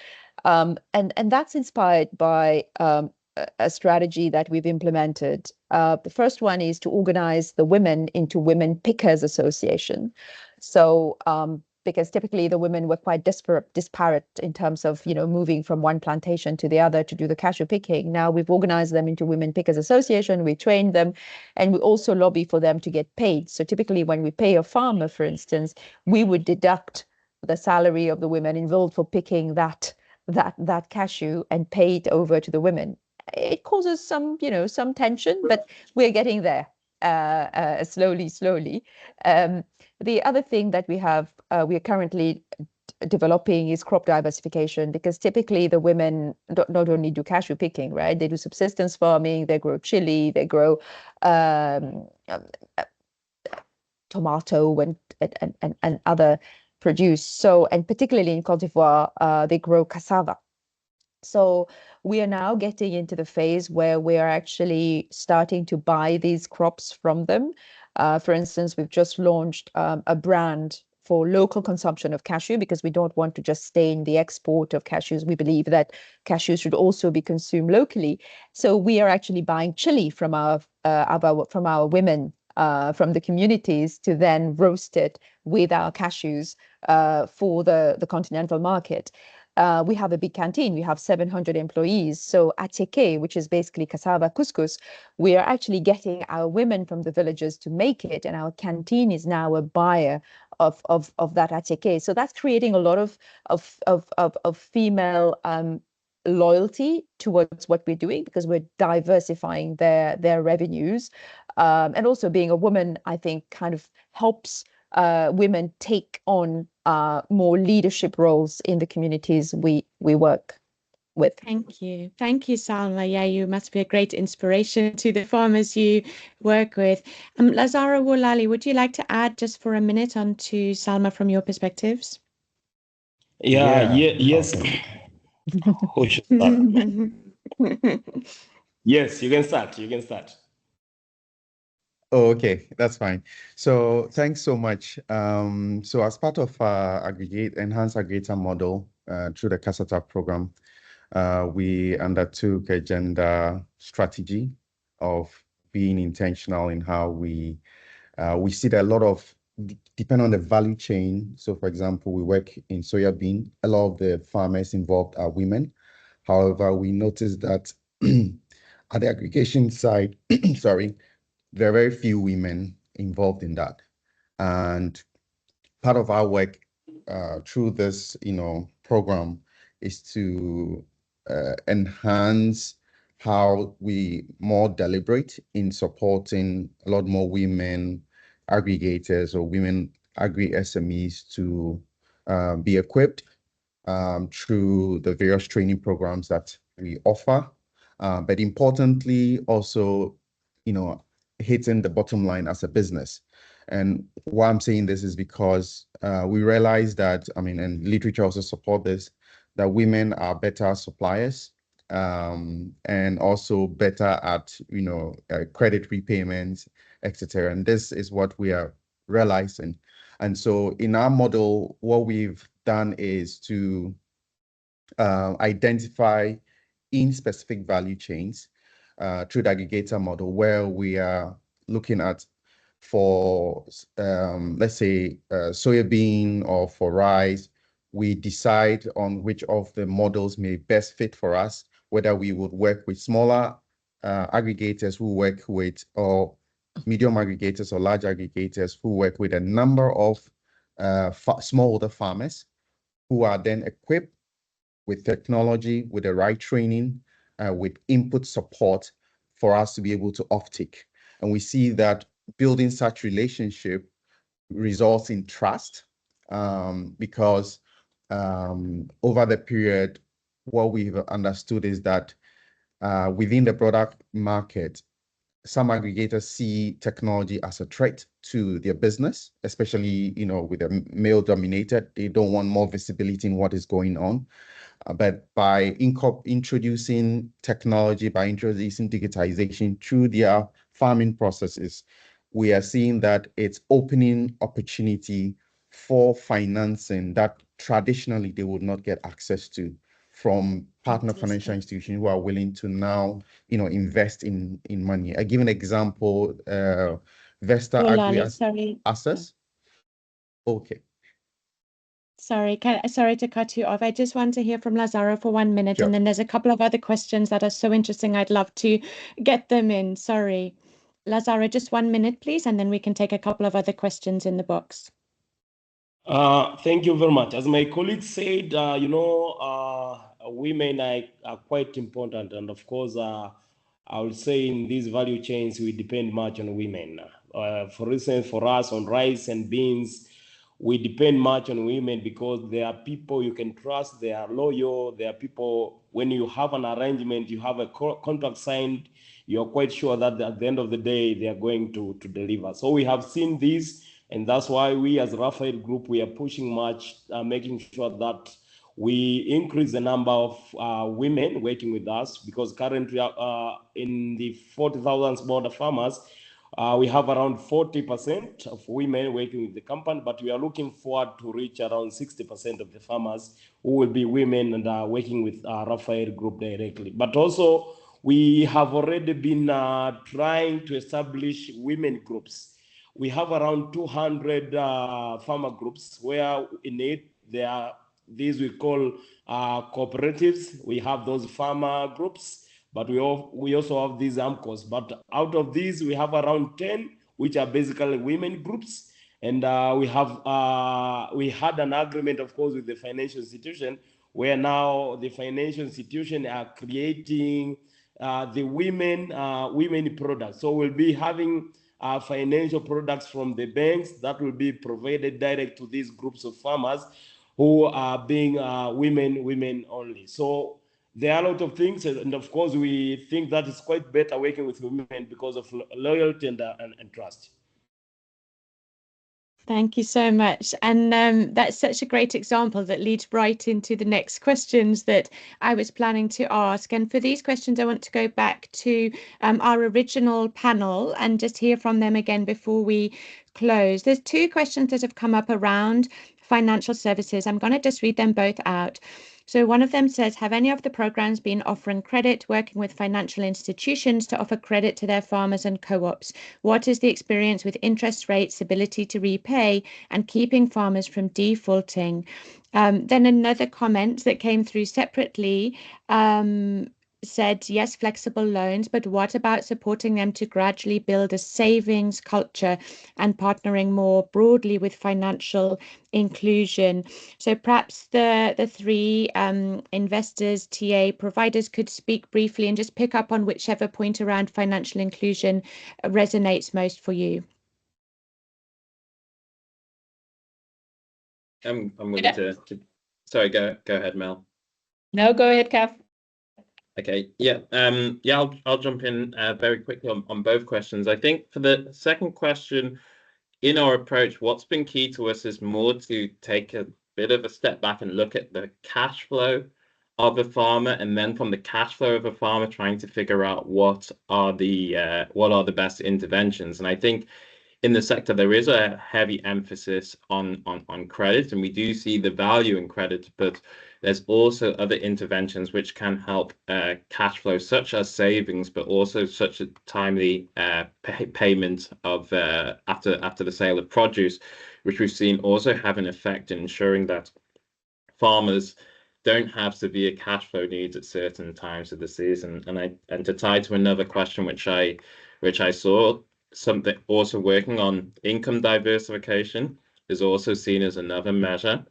And that's inspired by a strategy that we've implemented. The first one is to organize the women into Women Pickers Association. So because typically the women were quite disparate in terms of moving from one plantation to the other to do the cashew picking. Now we've organized them into Women Pickers Association. We train them, and we also lobby for them to get paid. So typically when we pay a farmer, for instance, we would deduct the salary of the women involved for picking that cashew and pay it over to the women. It causes some tension, but we're getting there slowly. The other thing that we are currently developing is crop diversification, because typically the women not only do cashew picking, right? They do subsistence farming, they grow chili, they grow tomato and other produce. So, and particularly in Côte d'Ivoire, they grow cassava. So we are now getting into the phase where we are actually starting to buy these crops from them. For instance, we've just launched a brand for local consumption of cashew, because we don't want to just stay in the export of cashews. We believe that cashews should also be consumed locally. So we are actually buying chili from our women from the communities to then roast it with our cashews for the continental market. We have a big canteen. We have 700 employees. So attiéké, which is basically cassava couscous, we are actually getting our women from the villages to make it, and our canteen is now a buyer of that attiéké. So that's creating a lot of female loyalty towards what we're doing, because we're diversifying their revenues. And also being a woman, I think, kind of helps women take on more leadership roles in the communities we work with. Thank you, Salma. Yeah, you must be a great inspiration to the farmers you work with. Lazaro or Lali, would you like to add just for a minute on to Salma from your perspectives? Yes. Who should start? Yes, you can start. You can start. Oh, okay, that's fine. So thanks so much. So as part of enhanced aggregator model through the CASATA program, we undertook a gender strategy of being intentional in how we see that a lot of depend on the value chain. So for example, we work in soya bean. A lot of the farmers involved are women. However, we noticed that at the aggregation side, sorry, there are very few women involved in that. And part of our work through this, program is to enhance how we more deliberate in supporting a lot more women aggregators or women agri SMEs to be equipped through the various training programs that we offer. But importantly, also, hitting the bottom line as a business. And why I'm saying this is because we realize that, and literature also support this, that women are better suppliers and also better at, credit repayments, etc. And this is what we are realizing. And so in our model, what we've done is to identify in specific value chains through the aggregator model, where we are looking at for, let's say, soybean or for rice. We decide on which of the models may best fit for us, whether we would work with smaller aggregators who work with, or medium aggregators or large aggregators who work with a number of smallholder farmers who are then equipped with technology, with the right training, with input support for us to be able to offtake. And we see that building such relationship results in trust because over the period, what we've understood is that within the product market, some aggregators see technology as a threat to their business, especially, with a male dominated. They don't want more visibility in what is going on. But by introducing technology, by introducing digitization through their farming processes, we are seeing that it's opening opportunity for financing that traditionally they would not get access to from partner financial institutions who are willing to now, invest in money. I give an example, Vesta Agri sorry. Access. Okay. Sorry to cut you off. I just want to hear from Lazaro for 1 minute, Sure. and then there's a couple of other questions that are so interesting. I'd love to get them in. Sorry. Lazaro, just 1 minute, please, and then we can take a couple of other questions in the box. Thank you very much. As my colleague said, women are quite important. And of course, I would say in these value chains, we depend much on women. For instance, for us on rice and beans, we depend much on women because they are people you can trust, they are loyal, they are people, when you have an arrangement, you have a contract signed, you're quite sure that at the end of the day, they are going to deliver. So we have seen this, and that's why we as Raphael Group, we are pushing much, making sure that we increase the number of women working with us, because currently in the 40,000 smallholder farmers, we have around 40% of women working with the company, but we are looking forward to reach around 60% of the farmers who will be women and are working with Raphael Group directly. But also, we have already been trying to establish women groups. We have around 200 farmer groups where in it there are these we call cooperatives. We have those farmer groups, but we also have these AMCOs. But out of these, we have around 10, which are basically women groups. And we had an agreement, of course, with the financial institution, where now the financial institution are creating the women products. So we'll be having financial products from the banks that will be provided direct to these groups of farmers who are being women only. So there are a lot of things, and of course, we think that it's quite better working with women because of loyalty and trust. Thank you so much. And that's such a great example that leads right into the next questions that I was planning to ask. And for these questions, I want to go back to our original panel and just hear from them again before we close. There's two questions that have come up around financial services. I'm going to just read them both out. So one of them says, have any of the programs been offering credit, working with financial institutions to offer credit to their farmers and co-ops? What is the experience with interest rates, ability to repay, and keeping farmers from defaulting? Then another comment that came through separately said, yes, flexible loans, but what about supporting them to gradually build a savings culture and partnering more broadly with financial inclusion? So perhaps the three investors, TA providers could speak briefly and just pick up on whichever point around financial inclusion resonates most for you. I'm willing to sorry, go ahead, Mel. No, go ahead, Kath. Okay, yeah, I'll jump in very quickly on both questions. I think for the second question, in our approach, what's been key to us is more to take a bit of a step back and look at the cash flow of a farmer, and then from the cash flow of a farmer, trying to figure out what are the best interventions. And I think in the sector, there is a heavy emphasis on credit, and we do see the value in credit, but there's also other interventions which can help cash flow, such as savings, but also such a timely payment of after the sale of produce, which we've seen also have an effect in ensuring that farmers don't have severe cash flow needs at certain times of the season. And to tie to another question which I saw, something also working on income diversification is also seen as another measure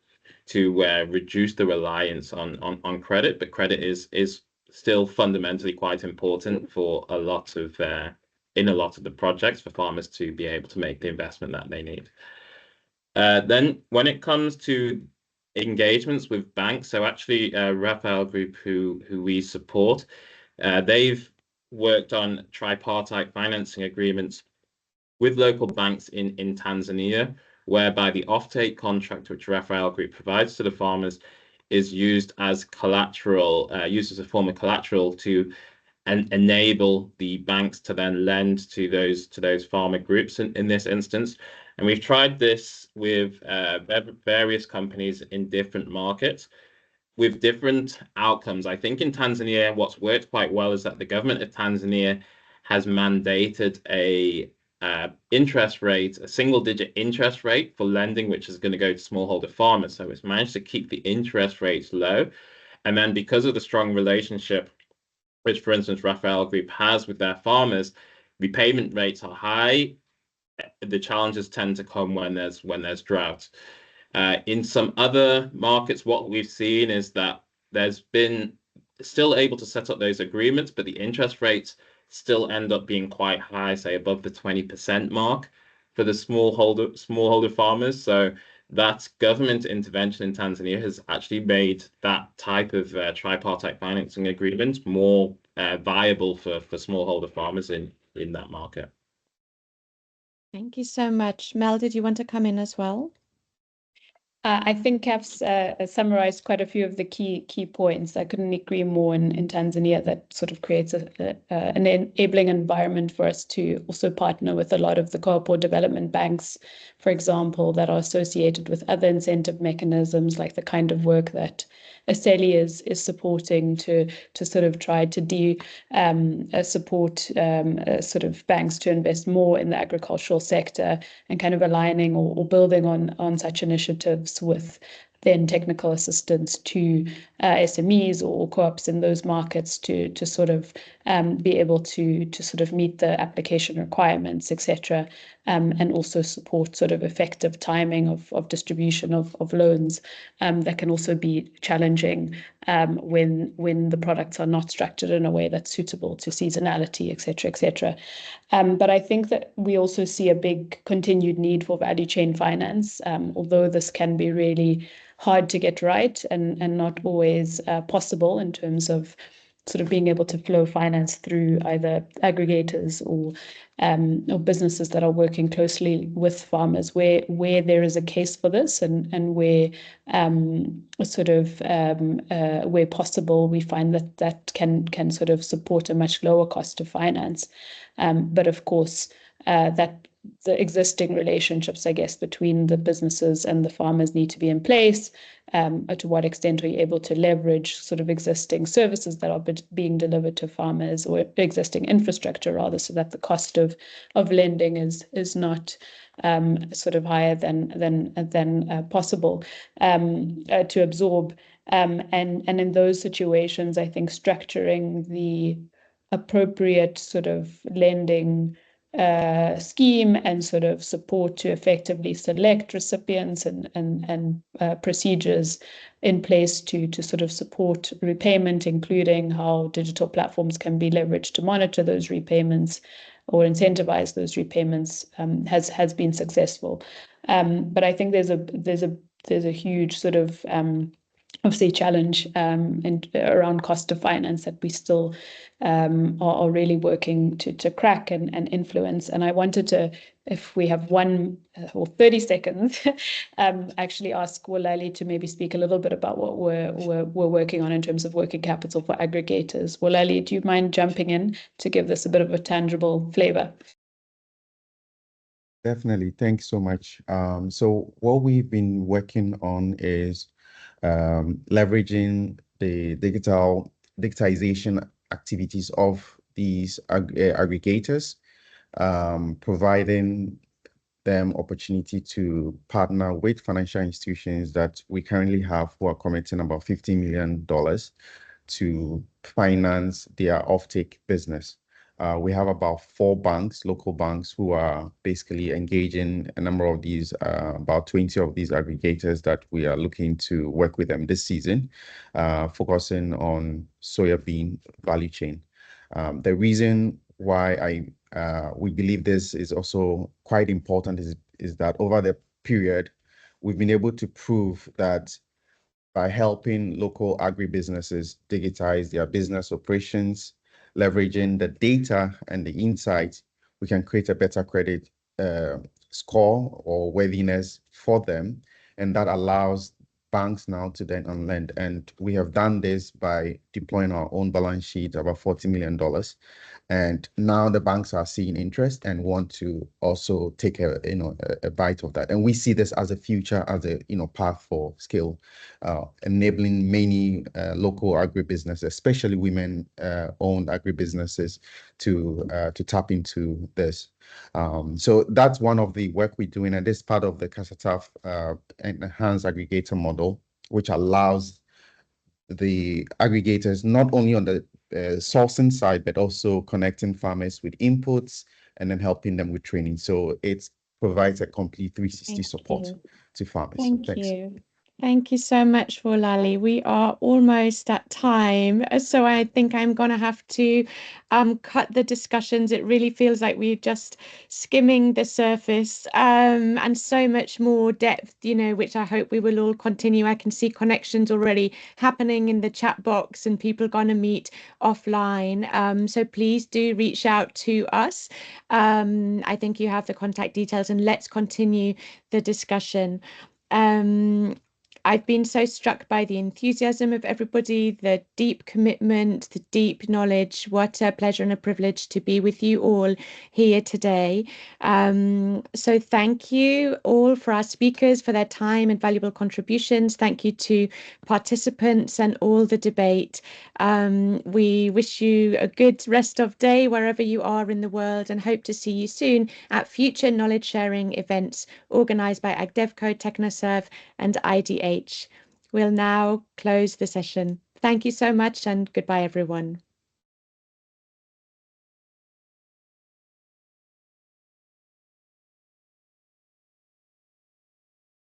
to reduce the reliance on credit, but credit is still fundamentally quite important for a lot of in a lot of the projects for farmers to be able to make the investment that they need. Then when it comes to engagements with banks, so actually Raphael Group, who we support, they've worked on tripartite financing agreements with local banks in Tanzania, whereby the offtake contract which Raphael Group provides to the farmers is used as collateral, used as a form of collateral to enable the banks to then lend to those farmer groups in this instance. And we've tried this with various companies in different markets with different outcomes. I think in Tanzania, what's worked quite well is that the government of Tanzania has mandated a interest rate, a single-digit interest rate for lending, which is going to go to smallholder farmers. So it's managed to keep the interest rates low. And then because of the strong relationship, which, for instance, Raphael Group has with their farmers, repayment rates are high. The challenges tend to come when there's drought. In some other markets, what we've seen is that there's been still able to set up those agreements, but the interest rates still end up being quite high, say above the 20% mark for the smallholder farmers. So that government intervention in Tanzania has actually made that type of tripartite financing agreement more viable for smallholder farmers in that market. Thank you so much. Mel, did you want to come in as well? I think Kaf's summarized quite a few of the key points. I couldn't agree more in Tanzania. That sort of creates an enabling environment for us to also partner with a lot of the co-op or development banks, for example, that are associated with other incentive mechanisms, like the kind of work that Aseli is supporting to sort of try to support sort of banks to invest more in the agricultural sector, and kind of aligning or building on such initiatives with then technical assistance to SMEs or co-ops in those markets to sort of be able to sort of meet the application requirements, etc., and also support sort of effective timing of distribution of loans that can also be challenging when the products are not structured in a way that's suitable to seasonality, etc., etc. But I think that we also see a big continued need for value chain finance, although this can be really hard to get right and not always possible in terms of sort of being able to flow finance through either aggregators or businesses that are working closely with farmers, where there is a case for this, and where where possible, we find that can sort of support a much lower cost of finance. But of course, that the existing relationships, I guess, between the businesses and the farmers need to be in place. To what extent are you able to leverage sort of existing services that are being delivered to farmers, or existing infrastructure rather, so that the cost of lending is not sort of higher than possible to absorb. And in those situations, I think structuring the appropriate sort of lending scheme and sort of support to effectively select recipients and procedures in place to sort of support repayment, including how digital platforms can be leveraged to monitor those repayments or incentivize those repayments, has been successful. But I think there's a huge sort of obviously challenge around cost of finance that we still are really working to crack and influence. And I wanted to, if we have 1 or 30 seconds, actually ask Wolali to maybe speak a little bit about what we're working on in terms of working capital for aggregators. Wolali, do you mind jumping in to give this a bit of a tangible flavor? Definitely. Thanks so much. So what we've been working on is leveraging the digitization activities of these aggregators, providing them opportunity to partner with financial institutions that we currently have, who are committing about $50 million to finance their offtake business. We have about 4 banks, local banks, who are basically engaging a number of these, about 20 of these aggregators that we are looking to work with them this season, focusing on soybean value chain. The reason why we believe this is also quite important is that over the period, we've been able to prove that by helping local agribusinesses digitize their business operations, leveraging the data and the insights, we can create a better credit score or worthiness for them. And that allows banks now to then lend. And we have done this by deploying our own balance sheet, about $40 million. And now the banks are seeing interest and want to also take a bite of that. And we see this as a future, as a path for scale, enabling many local agribusinesses, especially women-owned agribusinesses, to tap into this. So that's one of the work we're doing, and this is part of the CASATAF enhanced aggregator model, which allows the aggregators not only on the sourcing side, but also connecting farmers with inputs and then helping them with training. So it provides a complete 360 support to farmers. Thank you. Thank you so much, Wolali. We are almost at time, so I think I'm going to have to cut the discussions. It really feels like we're just skimming the surface, and so much more depth, which I hope we will all continue. I can see connections already happening in the chat box and people going to meet offline. So please do reach out to us. I think you have the contact details, and let's continue the discussion. I've been so struck by the enthusiasm of everybody, the deep commitment, the deep knowledge. What a pleasure and a privilege to be with you all here today. So thank you all for our speakers, for their time and valuable contributions. Thank you to participants and all the debate. We wish you a good rest of day wherever you are in the world, and hope to see you soon at future knowledge sharing events organised by AgDevCo, TechnoServe and IDH. We'll now close the session. Thank you so much, and goodbye, everyone.